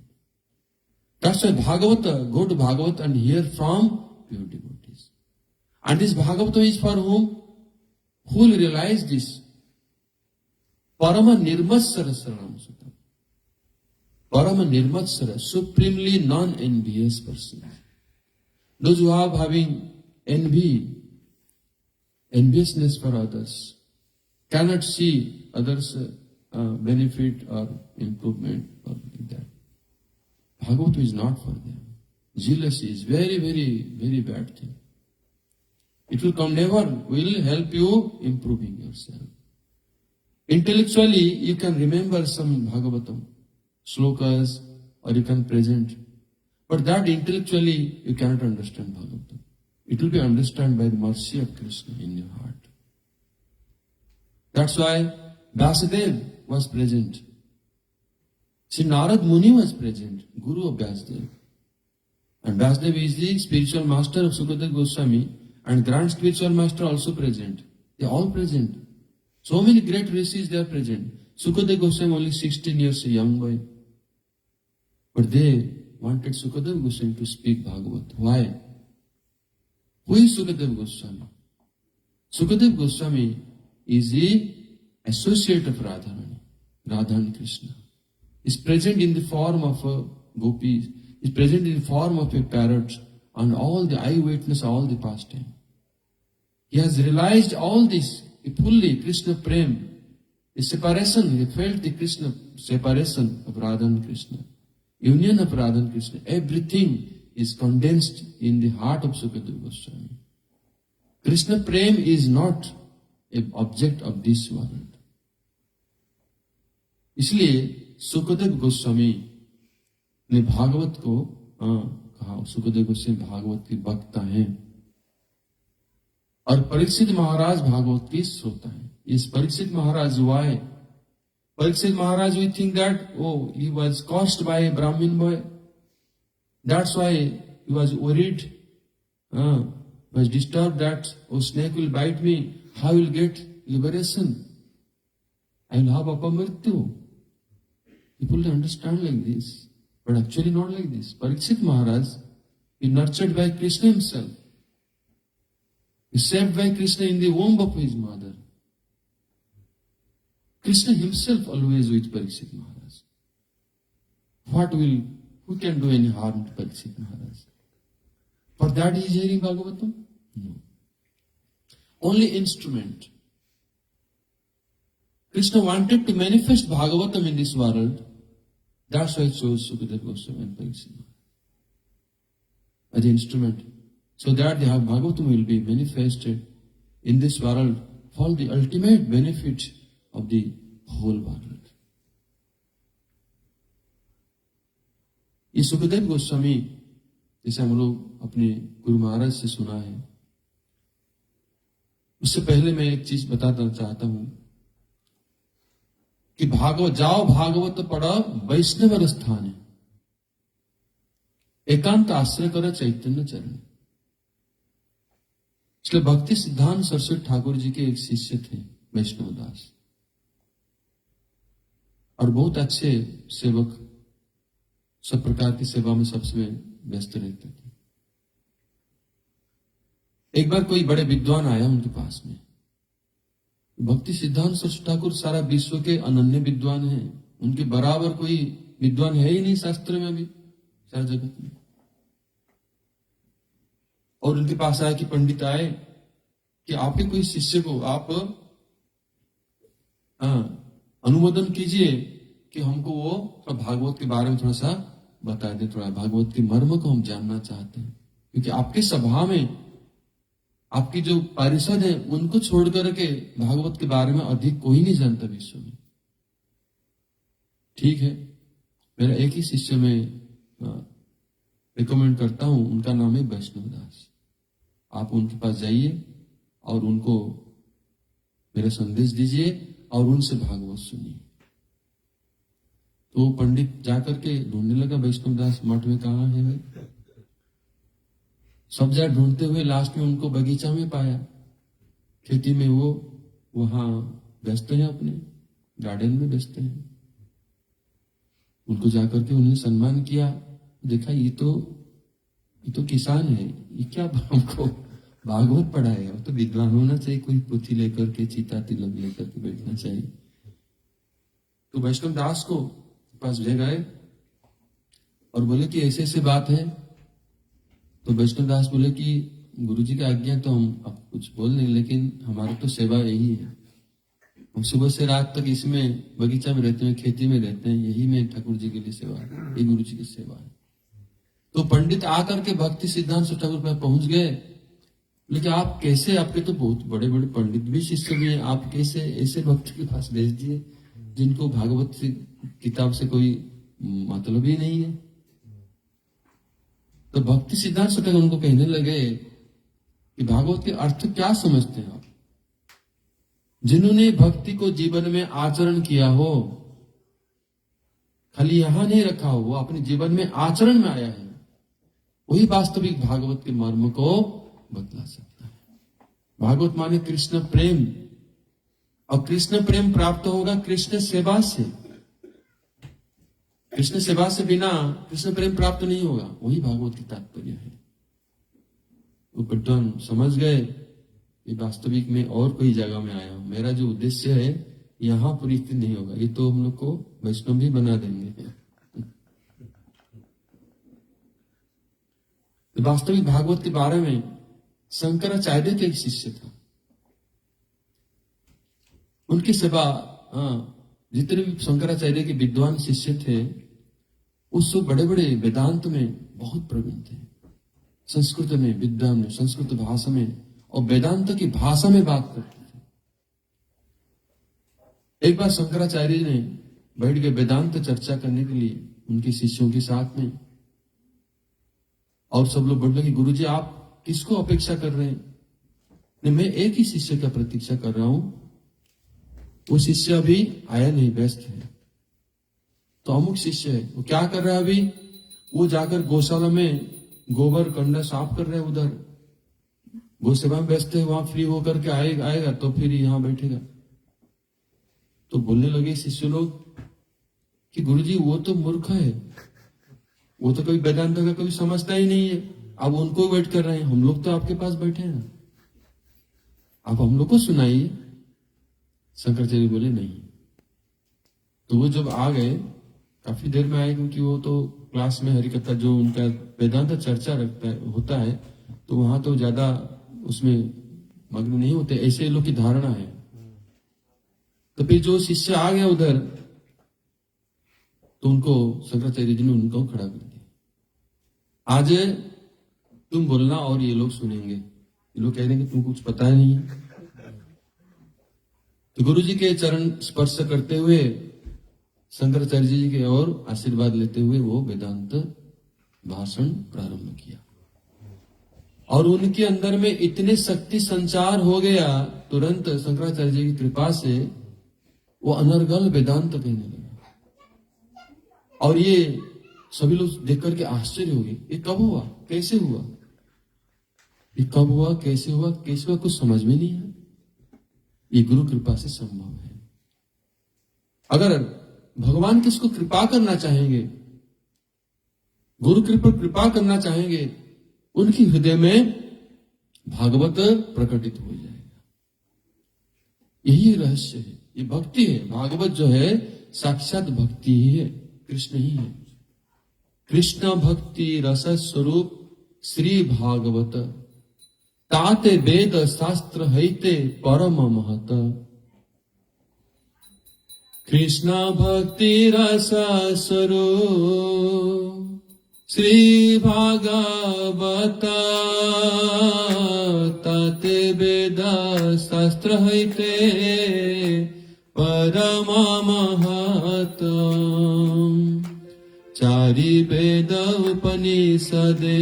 That's why Bhagavata, go to Bhagavata and hear from pure devotees. And this Bhagavata is for whom? Who will realize this? Parama Nirmatsara Saranam Sutam. Parama Nirmatsara, supremely non-envious person. Those who are having envy, enviousness for others, cannot see others' benefit or improvement or like that. Bhagavatam is not for them. Jealousy is very, very, very bad thing. It will never will help you improving yourself. Intellectually, you can remember some Bhagavatam, slokas, or you can present. But that intellectually you cannot understand Bhagavatam. It will be understood by the mercy of Krishna in your heart. That's why Vyasadeva was present. Sri Narad Muni was present, Guru of Vyasadeva. And Vyasadeva is the spiritual master of Sukadeva Goswami and grand spiritual master also present. They are all present. So many great rishis they are present. Sukadeva Goswami only 16 years a young boy. But they wanted Sukadeva Goswami to speak Bhagavat. Why? Who is Sukadeva Goswami? Sukadeva Goswami is the associate of Radharani, Radharani Krishna. Is present in the form of a gopi, is present in the form of a parrot, and all the eyewitness, all the pastime. He has realized all this fully, Krishna Prem, the separation, he felt the Krishna separation of Radha and Krishna, union of Radha and Krishna, everything is condensed in the heart of Sukadeva Goswami. Krishna Prem is not an object of this world. इसलिए सुखदेव गोस्वामी ने भागवत को कहा, सुखदेव गोस्वामी भागवत के वक्ता हैं और परीक्षित महाराज भागवत के श्रोता हैं. इस Parikshit Maharaj why, Parikshit Maharaj we think that he was caused by a Brahmin boy, that's why he was worried, was disturbed that snake will bite me, how will get liberation, I will have apamrityu. People understand like this, but actually not like this. Parikshit Maharaj is nurtured by Krishna himself. He is saved by Krishna in the womb of his mother. Krishna himself always with Parikshit Maharaj. Who can do any harm to Parikshit Maharaj? For that he is hearing Bhagavatam? No. Only instrument. Krishna wanted to manifest Bhagavatam in this world. That's why he chose Sukadeva Goswami and Parikshit as the instrument, so that the Bhagavatam will be manifested in this world for the ultimate benefit of the whole world. ये सुखदेव गोस्वामी जैसे हम लोग अपने गुरु महाराज से सुना है, उससे पहले मैं एक चीज बताना चाहता हूं कि भागवत जाओ भागवत पढ़ो वैष्णव स्थान है, एकांत आश्रय करो चैतन्य चरण. इसलिए भक्ति सिद्धांत सरस्वती ठाकुर जी के एक शिष्य थे वैष्णव दास, और बहुत अच्छे सेवक, सब प्रकार की सेवा में सबसे व्यस्त रहते थे. एक बार कोई बड़े विद्वान आया उनके पास में. भक्ति सिद्धांत सरस्वती ठाकुर सारा विश्व के अनन्य विद्वान हैं, उनके बराबर कोई विद्वान है ही नहीं शास्त्र में भी सारा जगत में. और उनके पास आया कि पंडित आए कि आपके कोई शिष्य को आप अनुमोदन कीजिए कि हमको वो भागवत के बारे में थोड़ा सा बता दे, थोड़ा भागवत के मर्म को हम जानना चाहते हैं, क्योंकि आपके सभा में आपकी जो पारिषद है उनको छोड़ करके भागवत के बारे में अधिक कोई नहीं जानता विश्व में. ठीक है, मेरा एक ही शिष्य में रिकमेंड करता हूं, उनका नाम है वैष्णव दास. आप उनके पास जाइए और उनको मेरा संदेश दीजिए और उनसे भागवत सुनिए. तो पंडित जाकर के ढूंढने लगा वैष्णव दास मठ में कहाँ है भाई. सब जगह ढूंढते हुए लास्ट में उनको बगीचा में पाया, खेती में वो वहां व्यस्त हैं, अपने गार्डन में व्यस्त हैं. उनको जाकर के उन्होंने सम्मान किया, देखा ये तो किसान है, ये क्या हमको भागवत पढ़ाएगा, वो तो विद्वान होना चाहिए, कोई पोथी लेकर के चीता तिलक लेकर के बैठना चाहिए. तो वैष्णव दास को पास ले गए और बोले कि ऐसे ऐसे बात है. तो वैष्णव दास बोले कि गुरुजी की आज्ञा तो हम अब कुछ बोल नहीं, लेकिन हमारी तो सेवा यही है, हम सुबह से रात तक इसमें बगीचा में रहते हैं, खेती में रहते हैं, यही में ठाकुर जी के लिए सेवा है, यही गुरु जी की सेवा है. तो पंडित आकर के भक्ति सिद्धांत ठाकुर पर पहुंच गए. लेकिन आप कैसे, आपके तो बहुत बड़े बड़े पंडित भी शिष्य भी हैं, आप कैसे ऐसे भक्त के पास भेज दिए जिनको भागवत किताब से कोई मतलब ही नहीं है. तो भक्ति सिद्धांत स्वतः उनको कहने लगे कि भागवत के अर्थ क्या समझते हैं आप? जिन्होंने भक्ति को जीवन में आचरण किया हो, खाली यहां नहीं रखा हो, वो अपने जीवन में आचरण में आया है, वही वास्तविक भागवत के मर्म को बतला सकता है। भागवत माने कृष्ण प्रेम, और कृष्ण प्रेम प्राप्त होगा कृष्ण सेवा से। कृष्ण सेवा से बिना कृष्ण प्रेम प्राप्त नहीं होगा, वही भागवत की तात्पर्य है। वो विद्वान समझ गए कि वास्तविक में और कोई जगह में आया हूं, मेरा जो उद्देश्य है यहां पूरी स्थिति नहीं होगा, ये तो हम लोग को वैष्णव भी बना देंगे। तो वास्तविक भागवत के बारे में शंकराचार्य के एक शिष्य था, उनकी सेवा, जितने भी शंकराचार्य के विद्वान शिष्य थे उस बड़े बड़े वेदांत में बहुत प्रवीण थे, संस्कृत में, विद्या में, संस्कृत भाषा में और वेदांत की भाषा में बात करते थे। एक बार शंकराचार्य ने बैठ के वेदांत चर्चा करने के लिए उनके शिष्यों के साथ में, और सब लोग बोल रहे कि गुरुजी आप किसको अपेक्षा कर रहे हैं? नहीं, मैं एक ही शिष्य का प्रतीक्षा कर रहा हूं, वो शिष्य अभी आया नहीं, व्यस्त है। तो अमुक शिष्य है, वो क्या कर रहा है अभी? वो जाकर गौशाला में गोबर कंडा साफ कर रहे हैं, उधर गौ सेवा में व्यस्त है, वहां फ्री होकर के आएगा तो फिर यहां बैठेगा। तो बोलने लगे शिष्य लोग कि गुरुजी वो तो मूर्ख है, वो तो कभी वेदांत का कभी समझता ही नहीं है, आप उनको वेट कर रहे हैं, हम लोग तो आपके पास बैठे हैं, आप हम लोग को सुनाइए। शंकराचार्य बोले नहीं। तो वो जब आ गए, काफी देर में आए, क्योंकि वो तो क्लास में हरिकथा जो उनका वेदांत चर्चा होता है, तो वहां तो ज्यादा उसमें मग्न नहीं होते, ऐसे लोग की धारणा है। तो फिर जो शिष्य आ गया उधर, तो उनको शंकराचार्य जी ने उनको खड़ा कर दिया। आज तुम बोलना और ये लोग सुनेंगे। ये लोग कह देंगे तुमको कुछ पता नहीं है। तो गुरु जी के चरण स्पर्श करते हुए शंकराचार्य जी के और आशीर्वाद लेते हुए वो वेदांत भाषण प्रारंभ किया, और उनके अंदर में इतने शक्ति संचार हो गया, तुरंत शंकराचार्य जी की कृपा से वो अनर्गल वेदांत कहने लगे। और ये सभी लोग देख करके आश्चर्य हो गए, ये कब हुआ, कैसे हुआ, ये कब हुआ, कैसे हुआ, कैसे हुआ, कुछ समझ में नहीं है। ये गुरु कृपा से संभव है। अगर भगवान किसको कृपा करना चाहेंगे, गुरु कृपा करना चाहेंगे, उनकी हृदय में भागवत प्रकटित हो जाएगा। यही रहस्य है, ये भक्ति है। भागवत जो है साक्षात भक्ति ही है, कृष्ण ही है। कृष्ण भक्ति रस स्वरूप श्री भागवत, ताते वेद शास्त्र हैते परम महत। कृष्ण भक्ति रस स्वरूप श्री भागवत, ताते वेद शास्त्र हैते परम महत। चारि वेद उपनिषदे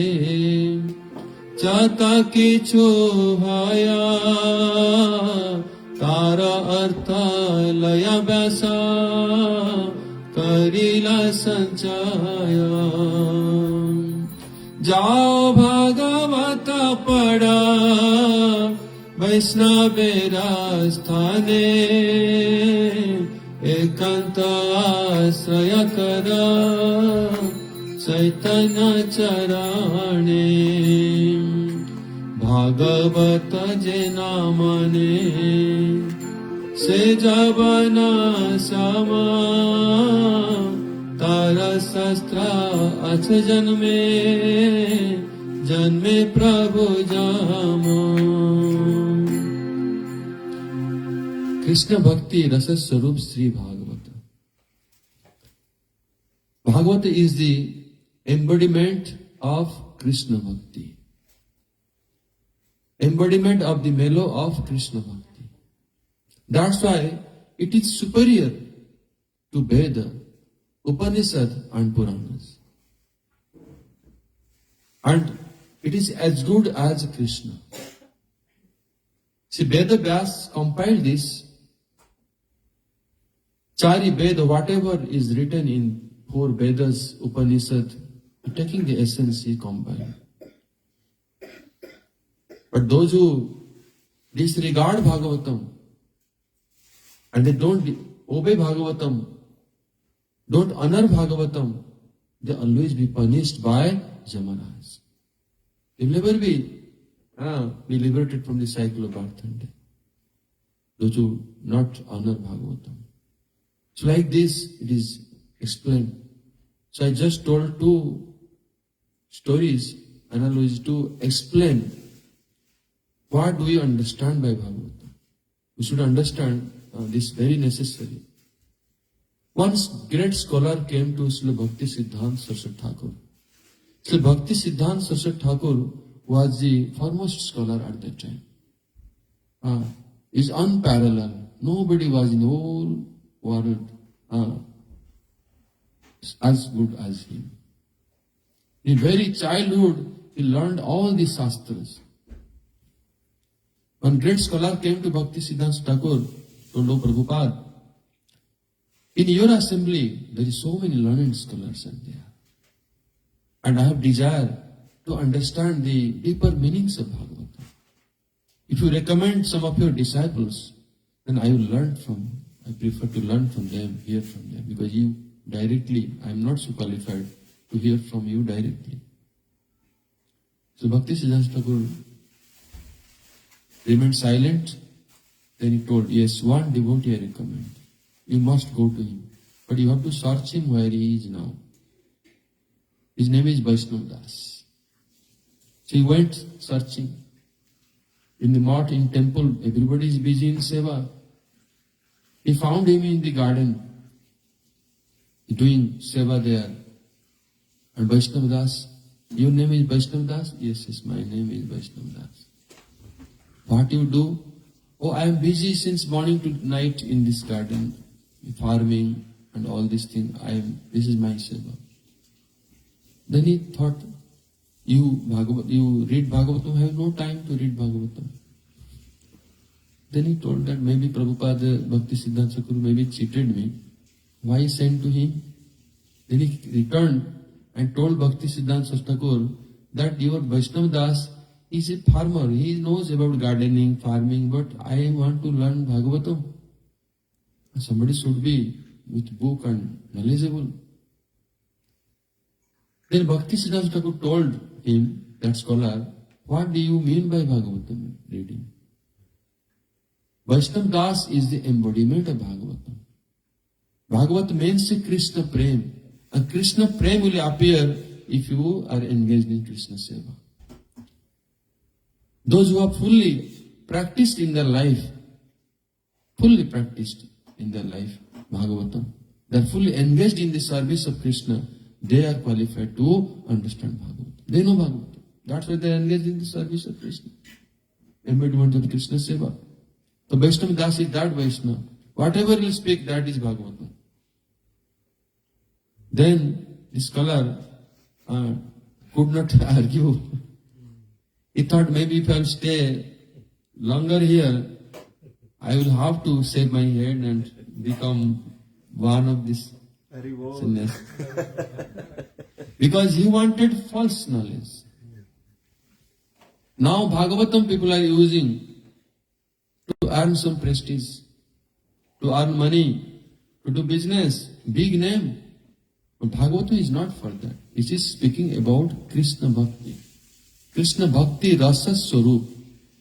चाता किछु हाया, तारा अर्थ लया व्यासा करिला संचाया। जाओ भागवत पढ़ा वैष्णवेरा स्थाने, एकांत आश्रय करा चैतन्य चरणे। भागवत जे नामने से जवन समा, तारा शास्त्र अथ जन्मे जन्मे प्रभु जामो। कृष्ण भक्ति रस स्वरूप Shri Bhagwat. Bhagavat is the embodiment of Krishna Bhakti, embodiment of the mellow of Krishna Bhakti. That's why it is superior to Veda, Upanishad and Puranas. And it is as good as Krishna. See, Veda Vyas compiled this. Chari Veda, whatever is written in 4 Vedas, Upanishad, taking the essence he compiled. But those who disregard Bhagavatam and they don't obey Bhagavatam, don't honor Bhagavatam, they always be punished by Yamaraj. They will never be liberated from the cycle of birth and death. Those who not honor Bhagavatam. So like this, it is explained. So I just told 2 stories, analogies to explain what do we understand by Bhagavatam. We should understand this very necessary. Once great scholar came to Srila Bhakti Siddhanta Saraswati Thakur. Srila Bhakti Siddhanta Saraswati Thakur was the foremost scholar at that time. Is unparalleled. Nobody was in the whole world as good as him. In very childhood, he learned all the shastras. One great scholar came to Bhakti Siddhanta Thakur, told, "Oh Prabhupada, in your assembly, there is so many learned scholars are there. And I have desire to understand the deeper meanings of Bhagavatam. If you recommend some of your disciples, then I will learn from, I prefer to learn from them, hear from them, because you directly, I am not so qualified to hear from you directly." So Bhakti Siddhanta Thakur remained silent. Then he told, "Yes, one devotee I recommend. You must go to him. But you have to search him where he is now. His name is Vaishnav Das." So he went searching. In the mart, in temple, everybody is busy in seva. He found him in the garden, doing seva there. And Vaishnav Das, "Your name is Vaishnav Das?" Yes, my name is Vaishnav Das." "What you do?" "Oh, I am busy since morning to night in this garden, farming and all these things. This is my seva." Then he thought, you read Bhagavatam, I have no time to read Bhagavatam. Then he told that maybe Prabhupada, Bhakti Siddhanta Thakur maybe cheated me. Why send to him? Then he returned and told Bhakti Siddhanta Thakur that your Vaishnav Das is a farmer. He knows about gardening, farming, but I want to learn Bhagavatam. Somebody should be with book and knowledgeable. Then Bhakti Siddhanta Thakur told him, that scholar, "What do you mean by Bhagavatam reading?" Vaishnav Das is the embodiment of Bhagavatam. Bhagavat means Krishna Prem. And Krishna Prem will appear if you are engaged in Krishna Seva. Those who are fully practiced in their life, Bhagavatam, they are fully engaged in the service of Krishna, they are qualified to understand Bhagavatam. They know Bhagavatam. That's why they are engaged in the service of Krishna. Embodiment of Krishna Seva. So Vaishnava Das is that Vaishnava. Whatever he speak, that is Bhagavatam. Then the scholar could not argue. He thought maybe if I will stay longer here, I will have to shave my head and become one of this sannyas. Because he wanted false knowledge. Now Bhagavatam people are using to earn some prestige, to earn money, to do business, big name. But Bhagavatam is not for that. It is speaking about Krishna Bhakti. Krishna Bhakti Rasa Swarup,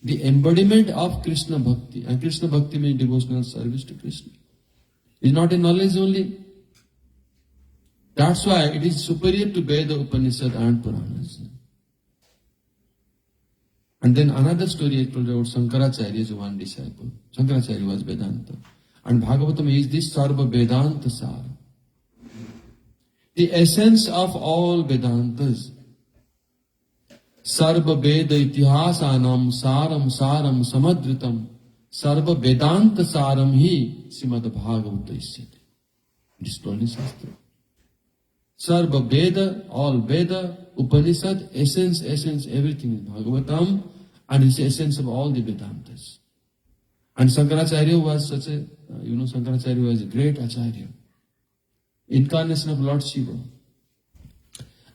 the embodiment of Krishna Bhakti. And Krishna Bhakti means devotional service to Krishna. It's not a knowledge only. That's why it is superior to Veda, Upanishad and Puranas. And then another story I told about Shankaracharya is one disciple. Shankaracharya was Vedanta. And Bhagavatam is this Sarva Vedanta Sara. The essence of all Vedantas. Sarva Veda Itihasanam Saram Saram Samadritam Sarva Vedanta Saram Hi Srimad Bhagavata Isyate. It is told in Shastra. Sarva Veda, all Veda, Upanishad, essence, everything is Bhagavatam, and it's the essence of all the Vedantas. And Shankaracharya was such a, Shankaracharya was a great Acharya, incarnation of Lord Shiva.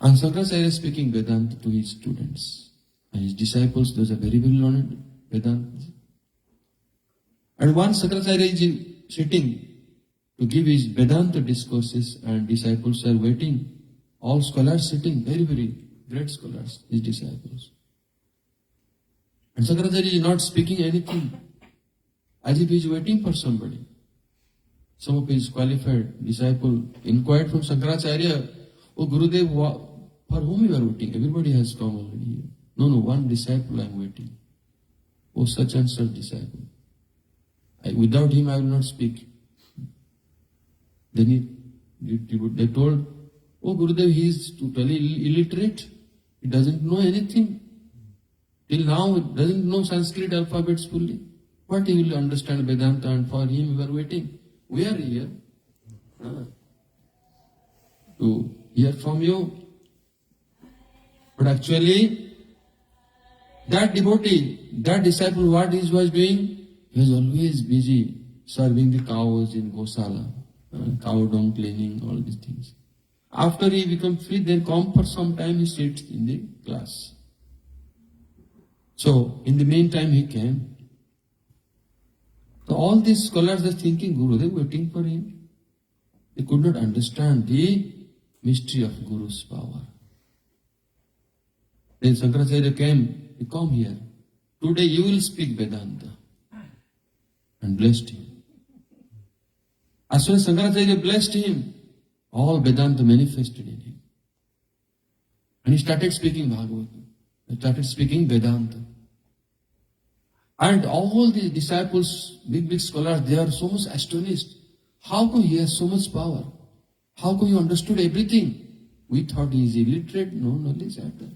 And Shankaracharya is speaking Vedanta to his students. And his disciples, those are very well learned Vedantas. And once Shankaracharya is sitting to give his Vedanta discourses and disciples are waiting. All scholars sitting, very, very great scholars, his disciples. And Shankaracharya is not speaking anything, as if he is waiting for somebody. Some of his qualified disciple inquired from Shankaracharya, "Oh Gurudev, for whom you are waiting? Everybody has come already here." No, one disciple I am waiting. Oh, such and such disciple. Without him I will not speak. Then they told, "Oh Gurudev, he is totally illiterate. He doesn't know anything. Till now he doesn't know Sanskrit alphabets fully. What he will understand Vedanta, and for him we are waiting. We are here to hear from you." But actually, that devotee, that disciple, what he was doing? He was always busy serving the cows in Gosala. Cow dung cleaning, all these things. After he becomes free, then come for some time, he sits in the class. So, in the meantime, he came. So, all these scholars are thinking, Guru, they were waiting for him. They could not understand the mystery of Guru's power. Then Shankaracharya came, "You come here. Today you will speak Vedanta." And blessed him. As soon as Shankaracharya blessed him, all Vedanta manifested in him. And he started speaking Bhagavatam. He started speaking Vedanta. And all the disciples, big scholars, they are so much astonished. How come he has so much power? How come he understood everything? We thought he is illiterate, no knowledge at all.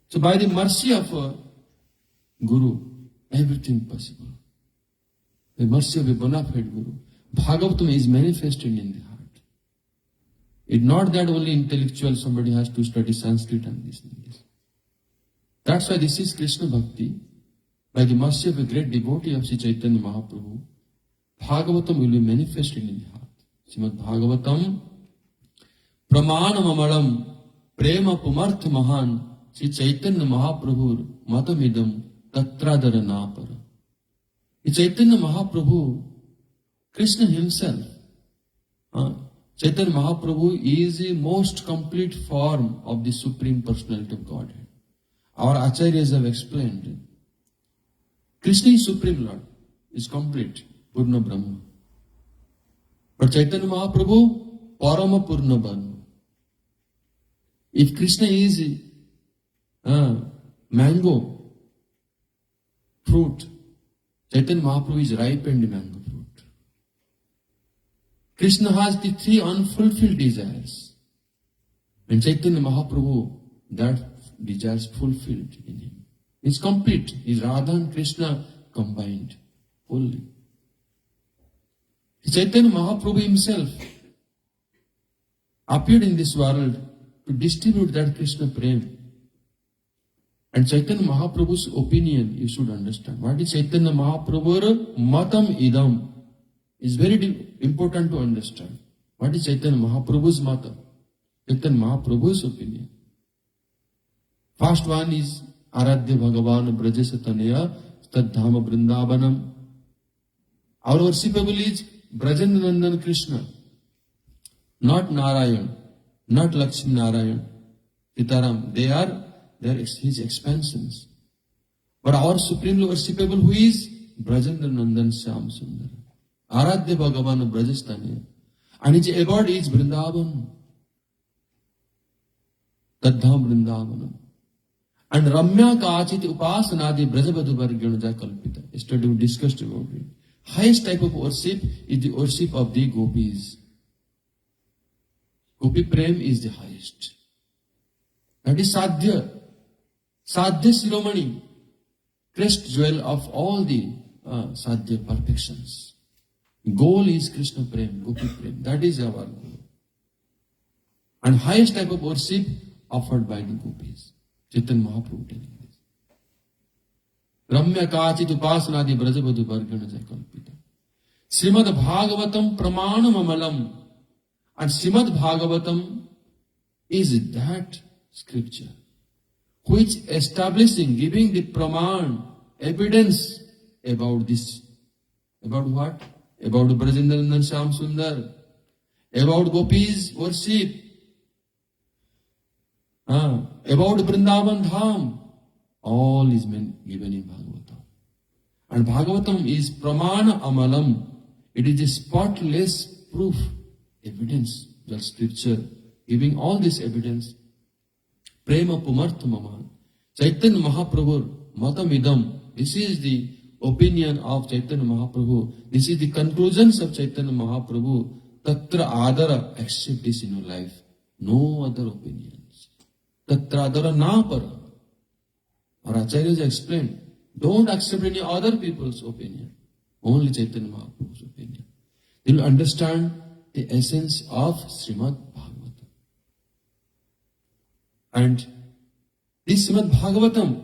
So by the mercy of a Guru, everything possible. The mercy of a bona fide Guru, Bhagavatam is manifested in the heart. It's not that only intellectual somebody has to study Sanskrit and this and this. That's why this is Krishna Bhakti. By the mercy of a great devotee of Sri Chaitanya Mahaprabhu, Bhagavatam will be manifested in the heart. Srimad Bhagavatam, Pramanam Amalam, Prema Pumartha Mahan, Sri Chaitanya Mahaprabhu, Matamidam, Tatradara Napara. The Chaitanya Mahaprabhu, Krishna himself, Chaitanya Mahaprabhu is the most complete form of the Supreme Personality of Godhead. Our Acharyas have explained. Krishna is Supreme Lord, is complete, Purna Brahma. But Chaitanya Mahaprabhu, Parama Purna Brahma. If Krishna is mango, fruit, Chaitanya Mahaprabhu is ripened mango fruit. Krishna has the three unfulfilled desires. And Chaitanya Mahaprabhu, that desires fulfilled in him. It's complete. It's Radha and Krishna combined fully. Chaitanya Mahaprabhu himself appeared in this world to distribute that Krishna Prem. And Chaitanya Mahaprabhu's opinion, you should understand. What is Chaitanya Mahaprabhu's matam idam? Is very important to understand. What is Chaitanya Mahaprabhu's matam? Chaitanya Mahaprabhu's opinion. First one is Aradhya Bhagavan Brajasatanaya Stadhama Vrindavanam. Our worshipable is Brajanandan Krishna, not Narayan, not Lakshmi Narayan, Sitaram. They are his expansions. But our supremely worshipable who is Brajanandan Shyam Sundar. Aradhya Bhagavan Brajastanaya. And his abode is Vrindavan. Tadham Vrindavanam. And Ramya Kachit Upasanadi Brajavadu Vargyanaja Kalpita. Yesterday we discussed about it. Highest type of worship is the worship of the gopis. Gopi Prem is the highest. That is Sadhya. Sadhya Shiromani. Crest jewel of all the Sadhya perfections. Goal is Krishna Prem, Gopi Prem. That is our goal. and highest type of worship offered by the gopis. Chaitanya Mahaprabhu telling this. Ramya kachit upasanadi brajavadu vargana kalpita. Srimad Bhagavatam pramanam amalam. And Srimad Bhagavatam is that scripture which establishing, giving the praman, evidence about this. About what? About Brajendra Shyam Sundar. About gopis worship. About Vrindavan Dham. All is given in Bhagavatam. And Bhagavatam is pramana amalam. It is a spotless proof, evidence, the scripture, giving all this evidence. Prema pumartha mama. Chaitanya Mahaprabhu matamidam. This is the opinion of Chaitanya Mahaprabhu. This is the conclusions of Chaitanya Mahaprabhu. Tatra adara. Accept this in your life. No other opinions. Tatra adara na para. Our acharyas explained. Don't accept any other people's opinion. Only Chaitanya Mahaprabhu's opinion. You will understand the essence of Srimad Bhagavatam. And this Srimad Bhagavatam,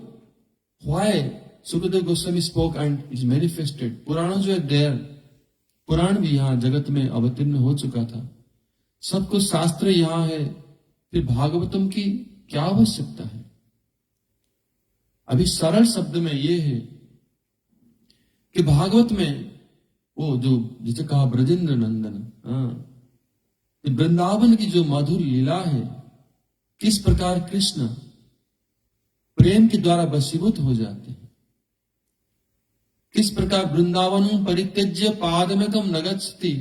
why Sukadeva Goswami spoke and is manifested. Puranas were there. पुराण भी यहाँ जगत में अवतीर्ण हो चुका था. सब कुछ शास्त्र यहाँ है. फिर भागवतम की क्या आवश्यकता है? अभी सरल शब्द में ये है कि भागवत में वो जो जिसे कहा ब्रजेंद्र नंदन, वृंदावन की जो मधुर लीला है, किस प्रकार कृष्ण प्रेम के द्वारा वशीभूत हो जाते हैं, किस प्रकार वृंदावन परित्यज्य पादमेकम न गच्छति,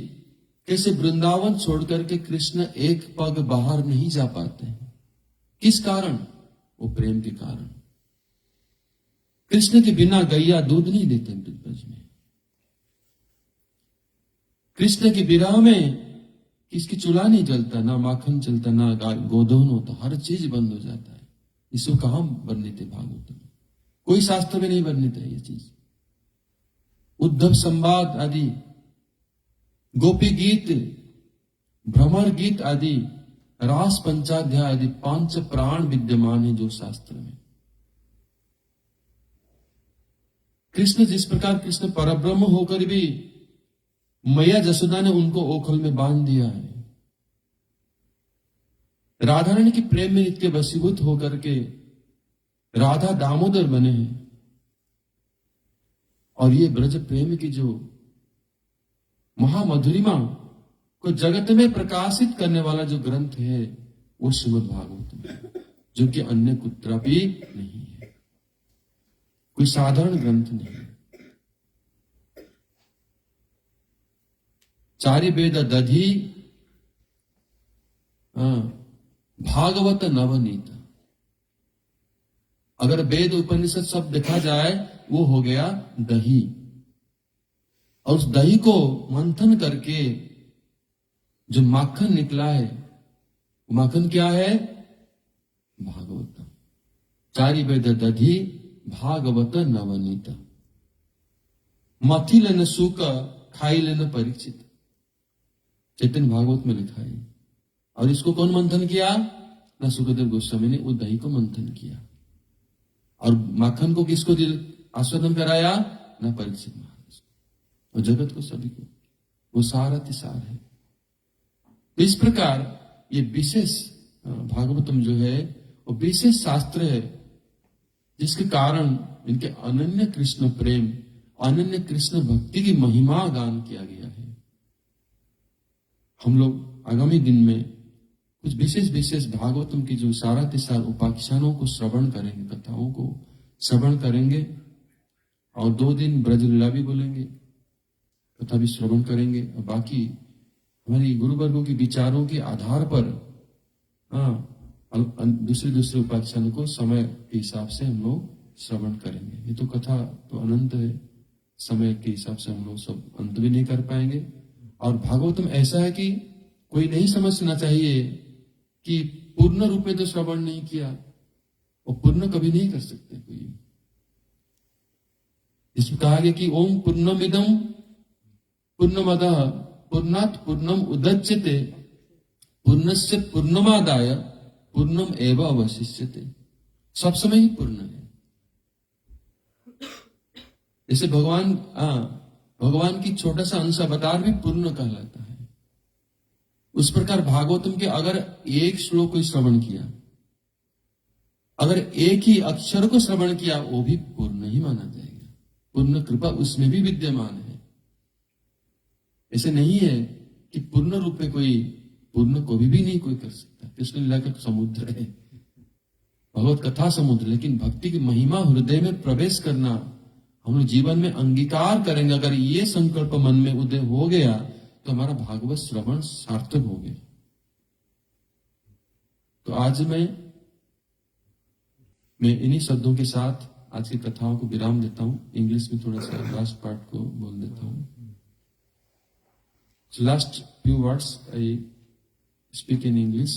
कैसे वृंदावन छोड़कर के कृष्ण एक पग बाहर नहीं जा पाते हैं. किस कारण? वो प्रेम के कारण. कृष्ण के बिना गैया दूध नहीं देते ब्रज में. कृष्ण के विरह में किसकी चूल्हा नहीं जलता, ना माखन चलता, ना गोदोहन होता, हर चीज बंद हो जाता है. इसको कहां वर्णित है भागवत में? कोई शास्त्र में नहीं वर्णित है ये चीज. उद्धव संवाद आदि, गोपी गीत, भ्रमर गीत आदि, रास पंचाध्याय आदि 5 प्राण विद्यमान है जो शास्त्र में. कृष्ण जिस प्रकार कृष्ण परब्रह्म होकर भी मैया जसोदा ने उनको ओखल में बांध दिया है. राधा रानी की प्रेम में नित्य वशीभूत होकर के राधा दामोदर बने हैं. और ये ब्रज प्रेम की जो महामधुरिमा को जगत में प्रकाशित करने वाला जो ग्रंथ है वो श्रीमद् भागवत है, जो कि अन्य कुत्रा भी नहीं है, कोई साधारण ग्रंथ नहीं है. चारि वेद दधि भागवत नवनीत. अगर वेद उपनिषद सब देखा जाए वो हो गया दही, और उस दही को मंथन करके जो माखन निकला है वो माखन क्या है? भागवत. चारि वेद दधि भागवत नवनीत. मथी लेन सुक खाई लेन परीक्षित. चैतन्य भागवत में लिखा है. और इसको कौन मंथन किया? ना सुखदेव गोस्वामी ने वो दही को मंथन किया. और माखन को किसको आस्वादन कराया? ना परीक्षित महाराज और जगत को, सभी को. वो सार है. इस प्रकार ये विशेष भागवतम जो है वो विशेष शास्त्र है, जिसके कारण इनके अनन्य कृष्ण प्रेम, अनन्य कृष्ण भक्ति की महिमा गान किया गया है. हम लोग आगामी दिन में कुछ विशेष भागवतम की जो सार उपाख्यानों को श्रवण करेंगे, कथाओं को श्रवण करेंगे, और 2 दिन ब्रजलीला भी बोलेंगे, कथा भी श्रवण करेंगे. और बाकी हमारी गुरुवर्गों के विचारों के आधार पर दूसरे उपाख्यानों को समय के हिसाब से हम लोग श्रवण करेंगे. ये तो कथा तो अनंत है, समय के हिसाब से हम लोग सब अंत भी नहीं कर पाएंगे. और भागवतम ऐसा है कि कोई नहीं समझना चाहिए कि पूर्ण रूप में तो श्रवण नहीं किया, और पूर्ण कभी नहीं कर सकते कोई. इसमें कहा गया कि ओम पूर्णमिदम पूर्णमदः पूर्णात् पूर्णम उदच्यते पूर्णस्य पूर्णमादाय पूर्णम एव अवशिष्यते, सब समय ही पूर्ण है। जैसे भगवान की छोटा सा अंश अवतार भी पूर्ण कहलाता है। उस प्रकार भागवतम के अगर एक श्लोक को श्रवण किया, अगर एक ही अक्षर को श्रवण किया, वो भी पूर्ण ही माना जाएगा। पूर्ण कृपा उसमें भी विद्यमान है। ऐसे नहीं है कि पूर्ण रूप में कोई पूर्ण को भी नहीं कोई कर सकता। कृष्ण लीला का समुद्र है, भगवत कथा समुद्र, लेकिन भक्ति की महिमा हृदय में प्रवेश करना हम लोग जीवन में अंगीकार करेंगे। अगर ये संकल्प मन में उदय हो गया तो हमारा भागवत श्रवण सार्थक हो गया। तो आज मैं इन्हीं शब्दों के साथ आज की कथाओं को विराम देता हूं। इंग्लिश में थोड़ा सा लास्ट पार्ट को बोल देता हूं। So last few words I speak in English.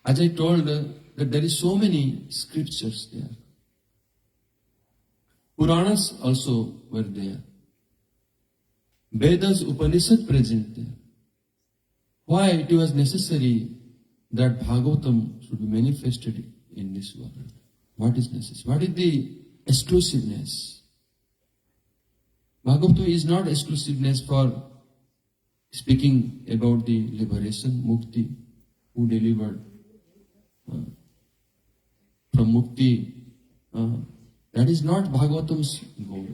As I told that there is so many scriptures there. Puranas also were there. Vedas, Upanishad present there. Why it was necessary that Bhagavatam should be manifested in this world? What is necessary? What is the exclusiveness? Bhagavatam is not exclusiveness for speaking about the liberation, mukti, who delivered from mukti. That is not Bhagavatam's goal.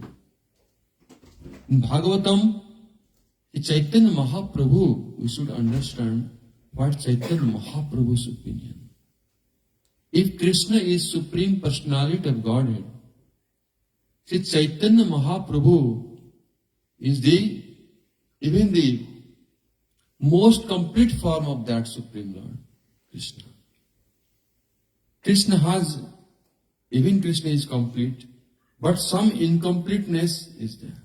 In Bhagavatam, the Chaitanya Mahaprabhu, we should understand what Chaitanya Mahaprabhu's opinion. If Krishna is Supreme Personality of Godhead, see Chaitanya Mahaprabhu is even the most complete form of that Supreme Lord, Krishna. Even Krishna is complete, but some incompleteness is there.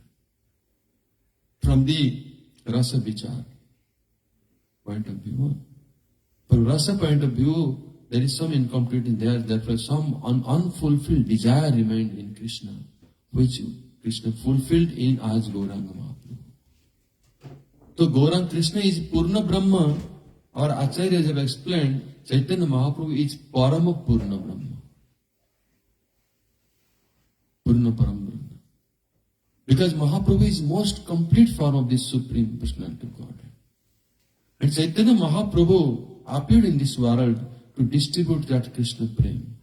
From the rasa vichar point of view, from rasa point of view, there is some incomplete in there. Therefore, some unfulfilled desire remained in Krishna, which Krishna fulfilled in as Gauranga Mahaprabhu. So Gauranga Krishna is Purna Brahma, or Acharya have explained, Chaitanya Mahaprabhu is Parama Purna Brahma. Purna Param Brahma. Because Mahaprabhu is most complete form of this Supreme Personality of Godhead. And Chaitanya Mahaprabhu appeared in this world to distribute that Krishna Prem.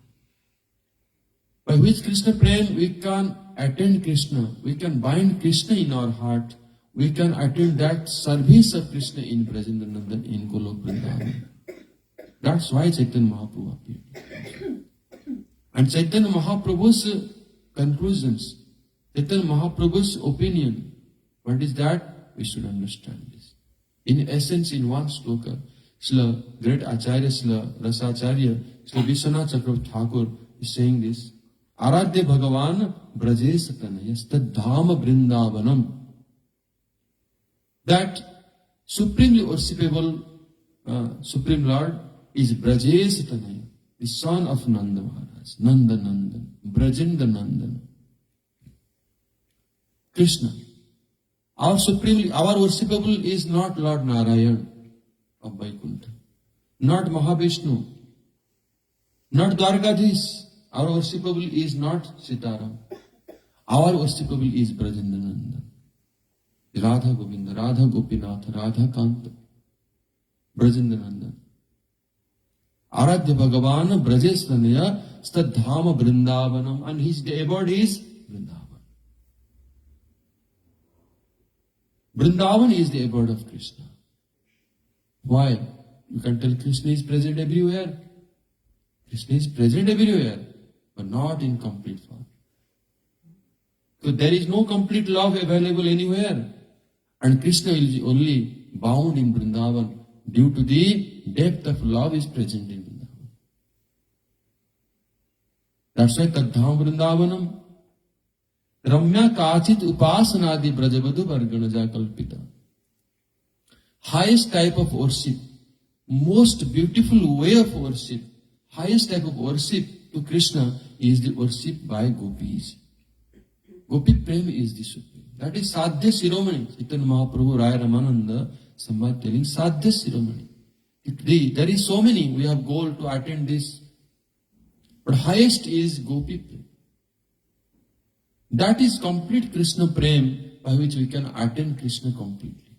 By which Krishna Prem we can attend Krishna, we can bind Krishna in our heart, we can attend that service of Krishna in Brajendra Nandan, in Golok Vrindavan. That's why Chaitanya Mahaprabhu appeared. And Chaitanya Mahaprabhu's conclusions, Chaitanya Mahaprabhu's opinion, what is that? We should understand this. In essence, in one sloka, Srila great Acharya, Srila Rasacharya, Srila Vishwanath Chakravarti Thakur is saying this. Aradhya Bhagavan Brajesh Tanaya Stadhama Vrindavanam. That supremely worshipable Supreme Lord is Brajesh Tanaya, the son of Nanda Maharaj, Nanda Nandan, Brajendra Nandan. Krishna. Our worshipable is not Lord Narayan of Vaikuntha, not Mahavishnu, not Dwarkadhish. Our worshipable is not Sitaram. Our worshipable is Brajendra Nandan, Radha Govinda, Radha Gopinath, Radha Kanta, Brajendra Nandan. Aradhya Bhagavan Brajesh Tanaya Stadhama Vrindavanam, and his abode is Vrindavan. Vrindavan is the abode of Krishna. Why? You can tell Krishna is present everywhere. Krishna is present everywhere, but not in complete form. So there is no complete love available anywhere. And Krishna is only bound in Vrindavan due to the depth of love is present in Vrindavan. That's why Tadham Vrindavanam. Ramya Kachit Upasanadi Brajavadu Varganaja Kalpita. Highest type of worship, most beautiful way of worship, highest type of worship to Krishna is the worship by gopis. Gopi Prem is the supreme. That is Sadhya Shiromani. Chaitanya Mahaprabhu, Raya Ramananda, Samvad telling Sadhya Shiromani. There is so many, we have goal to attend this. But highest is Gopi Prem. That is complete Krishna Prem by which we can attain Krishna completely.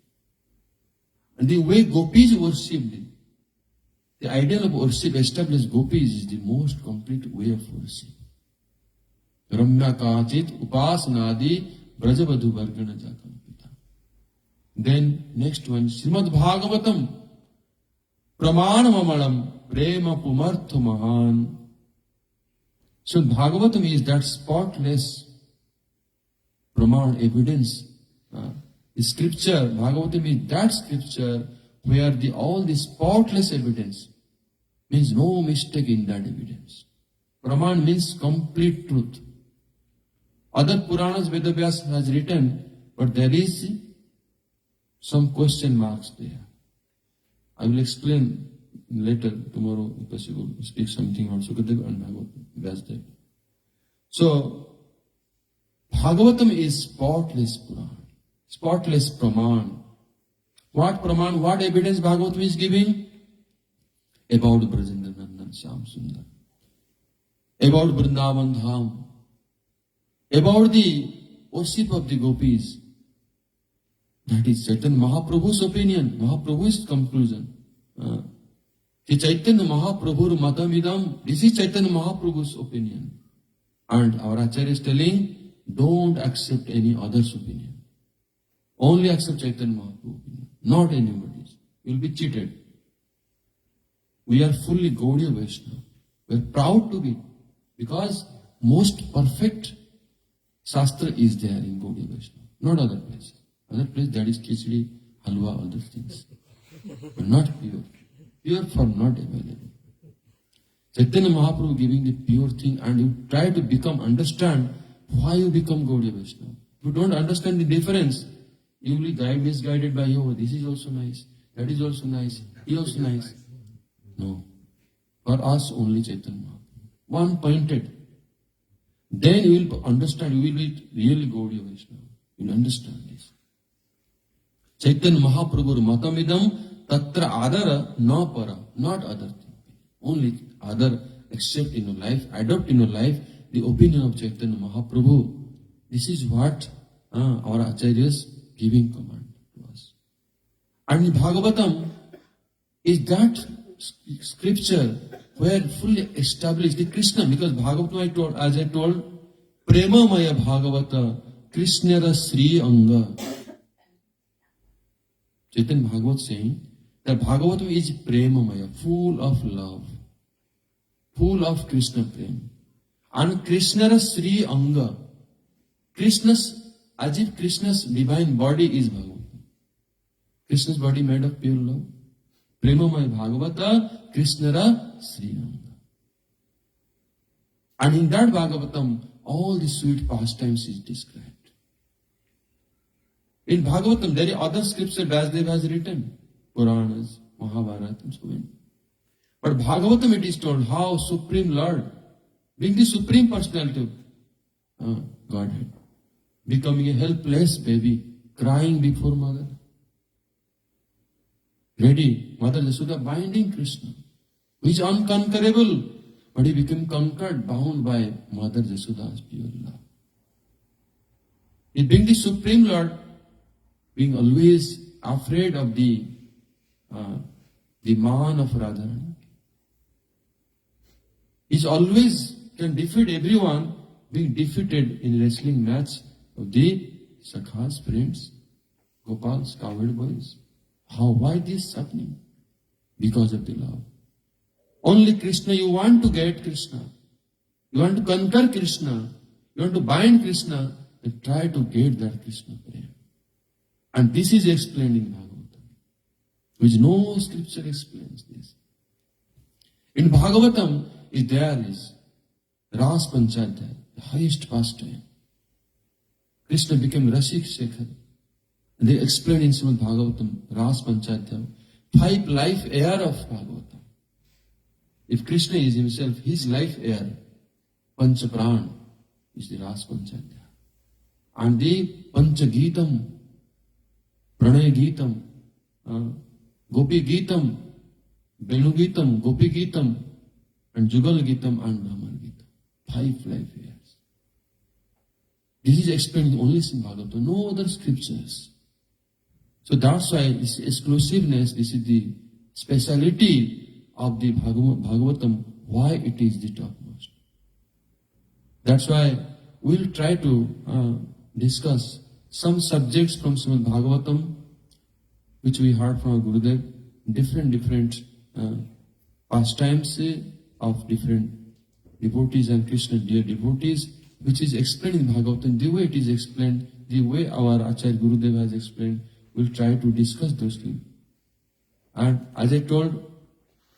And the way Gopis worshipped, the ideal of worship established Gopis is the most complete way of worship. Ramya Kachit Upasanadi Brajavadhu Vargana Jakampita. Then next one, Srimad Bhagavatam Pramanamamalam Prema Pumartha Mahan. So Bhagavatam is that spotless Praman evidence. The scripture, Bhagavatam is that scripture where all the spotless evidence means no mistake in that evidence. Praman means complete truth. Other Puranas Vedavyas has written, but there is some question marks there. I will explain later, tomorrow, if possible, speak something on Sukadev and Vyasdev. So, Bhagavatam is spotless Puran, spotless Praman. What Praman, what evidence Bhagavatam is giving? About Brajendra Nandan Shyam Sundar, about Vrindavan Dham, about the worship of the gopis. That is Chaitanya Mahaprabhu's opinion, Mahaprabhu's conclusion. The Chaitanya Mahaprabhu Matamidam, this is Chaitanya Mahaprabhu's opinion. And our Acharya is telling, don't accept any other's opinion. Only accept Chaitanya Mahaprabhu's opinion, not anybody's. You will be cheated. We are fully Gaudiya Vaishnava. We are proud to be, because most perfect Shastra is there in Gaudiya Vaishnava, not other places. Other place that is Khichdi, Halwa, other things. But not pure. Pure for not available. Chaitanya Mahaprabhu giving the pure thing, and you try to understand why you become Gaudiya Vaishnava. If you don't understand the difference, you will be misguided by, oh, this is also nice, that is also nice, he also nice. No. For us only Chaitanya Mahaprabhu. One pointed. Then you will understand, you will be really Gaudiya Vaishnava. You will understand this. Chaitanya Mahaprabhu Matamidam Tatra Adara Na Para, not other thing. Only other accept in your life, adopt in your life the opinion of Chaitanya Mahaprabhu. This is what our Acharyas giving command to us. And Bhagavatam is that scripture where fully established the Krishna, because Bhagavatam, as I told, Prema Maya Bhagavata, Krishnara Sri Anga. Chaitanya Bhagavat saying that Bhagavatam is Prema Maya, full of love, full of Krishna Prem. And Krishnara Sri Anga, Krishna's, as if Krishna's divine body is Bhagavatam. Krishna's body made of pure love. Prema Maya Bhagavata, Krishnara Sri Anga. And in that Bhagavatam, all the sweet pastimes is described. In Bhagavatam, there are other scriptures Vyasdev has written, Puranas, Mahabharata, and so on. But Bhagavatam, it is told how Supreme Lord, being the Supreme Personality of Godhead, becoming a helpless baby, crying before Mother. Ready, Mother Yashoda binding Krishna, who is unconquerable, but he became conquered, bound by Mother Yashoda's pure love. He being the Supreme Lord, being always afraid of the man of Radharani. He always can defeat everyone, being defeated in wrestling match of the Sakhas, friends, Gopal's cowherd boys. Why this happening? Because of the love. Only Krishna, you want to get Krishna. You want to conquer Krishna. You want to bind Krishna. Then try to get that Krishna Prem. And this is explained in Bhagavatam, which no scripture explains this. In Bhagavatam, there is Ras Panchadhyaya, the highest pastime. Krishna became Rasik Shekhar. And they explain in Srimad Bhagavatam, Ras Panchadhyaya, 5 life air of Bhagavatam. If Krishna is himself, his life air, Panchapran, is the Ras Panchadhyaya. and the Panchagitam, Pranay Gitam, Gopi Gitam, Venu Gitam, Gopi Gitam, and Jugal Gitam and Brahman Gitam. 5 life years. This is explained only in Bhagavatam, no other scriptures. So that's why this exclusiveness, this is the speciality of the Bhagavatam, why it is the topmost. That's why we'll try to discuss some subjects from Srimad Bhagavatam, which we heard from our Gurudev, different pastimes of different devotees and Krishna dear devotees, which is explained in Bhagavatam, the way it is explained, the way our Acharya Gurudev has explained, we'll try to discuss those things. And as I told,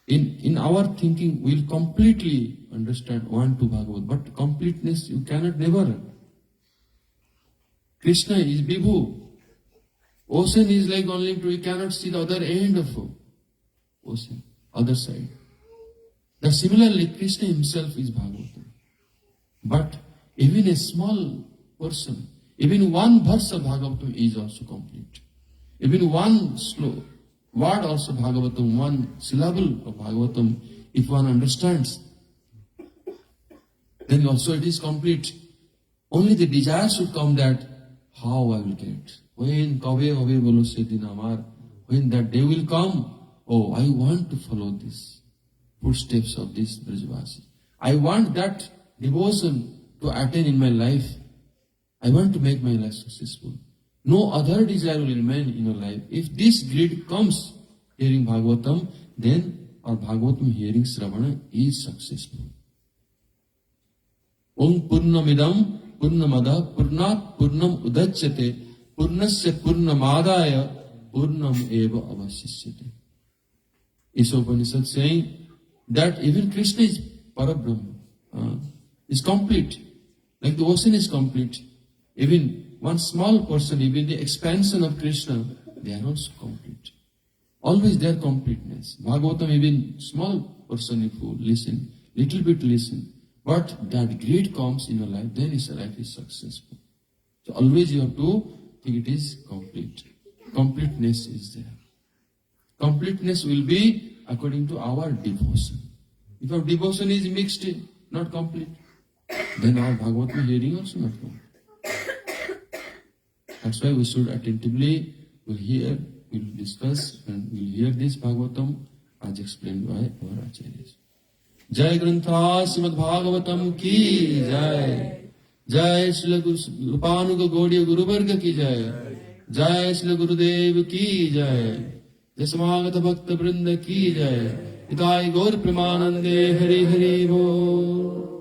in our thinking, we'll completely understand 1 to Bhagavad, but completeness you cannot never. Krishna is Vibhu. Ocean is like only to, you cannot see the other end of ocean, other side. Now similarly, Krishna himself is Bhagavatam. But even a small person, even one verse of Bhagavatam is also complete. Even one word also Bhagavatam, one syllable of Bhagavatam, if one understands, then also it is complete. Only the desire should come that how I will get. When that day will come, oh, I want to follow this footsteps of this Brajavasi. I want that devotion to attain in my life. I want to make my life successful. No other desire will remain in your life. If this greed comes hearing Bhagavatam, then our Bhagavatam hearing Sravana is successful. Om Purnamidam Purnamada Purnat Purnam Udachyate Purnasya Purnamadaya Purnam Eva Avashisyate. Is Upanishad saying that even Krishna is Parabrahma, is complete. Like the ocean is complete. Even one small person, even the expansion of Krishna, they are also complete. Always their completeness. Bhagavatam, even small person, if you listen, little bit listen, but that greed comes in your life, then his life is successful. So always you have to think it is complete. Completeness is there. Completeness will be according to our devotion. If our devotion is mixed, not complete, then our Bhagavatam hearing also not complete. That's why we should attentively, we'll discuss and we'll hear this Bhagavatam as explained by our Acharyas. Jai Grantha Srimad Bhagavatam ki Jai. Jai Srila Rupanuga Gaudiya Guru Varga ki Jai. Jai Srila Gurudev ki Jai. Jai Samagata Bhakta Vrinda ki Jai. Itai Gaur Premanande Hari Hari Bo.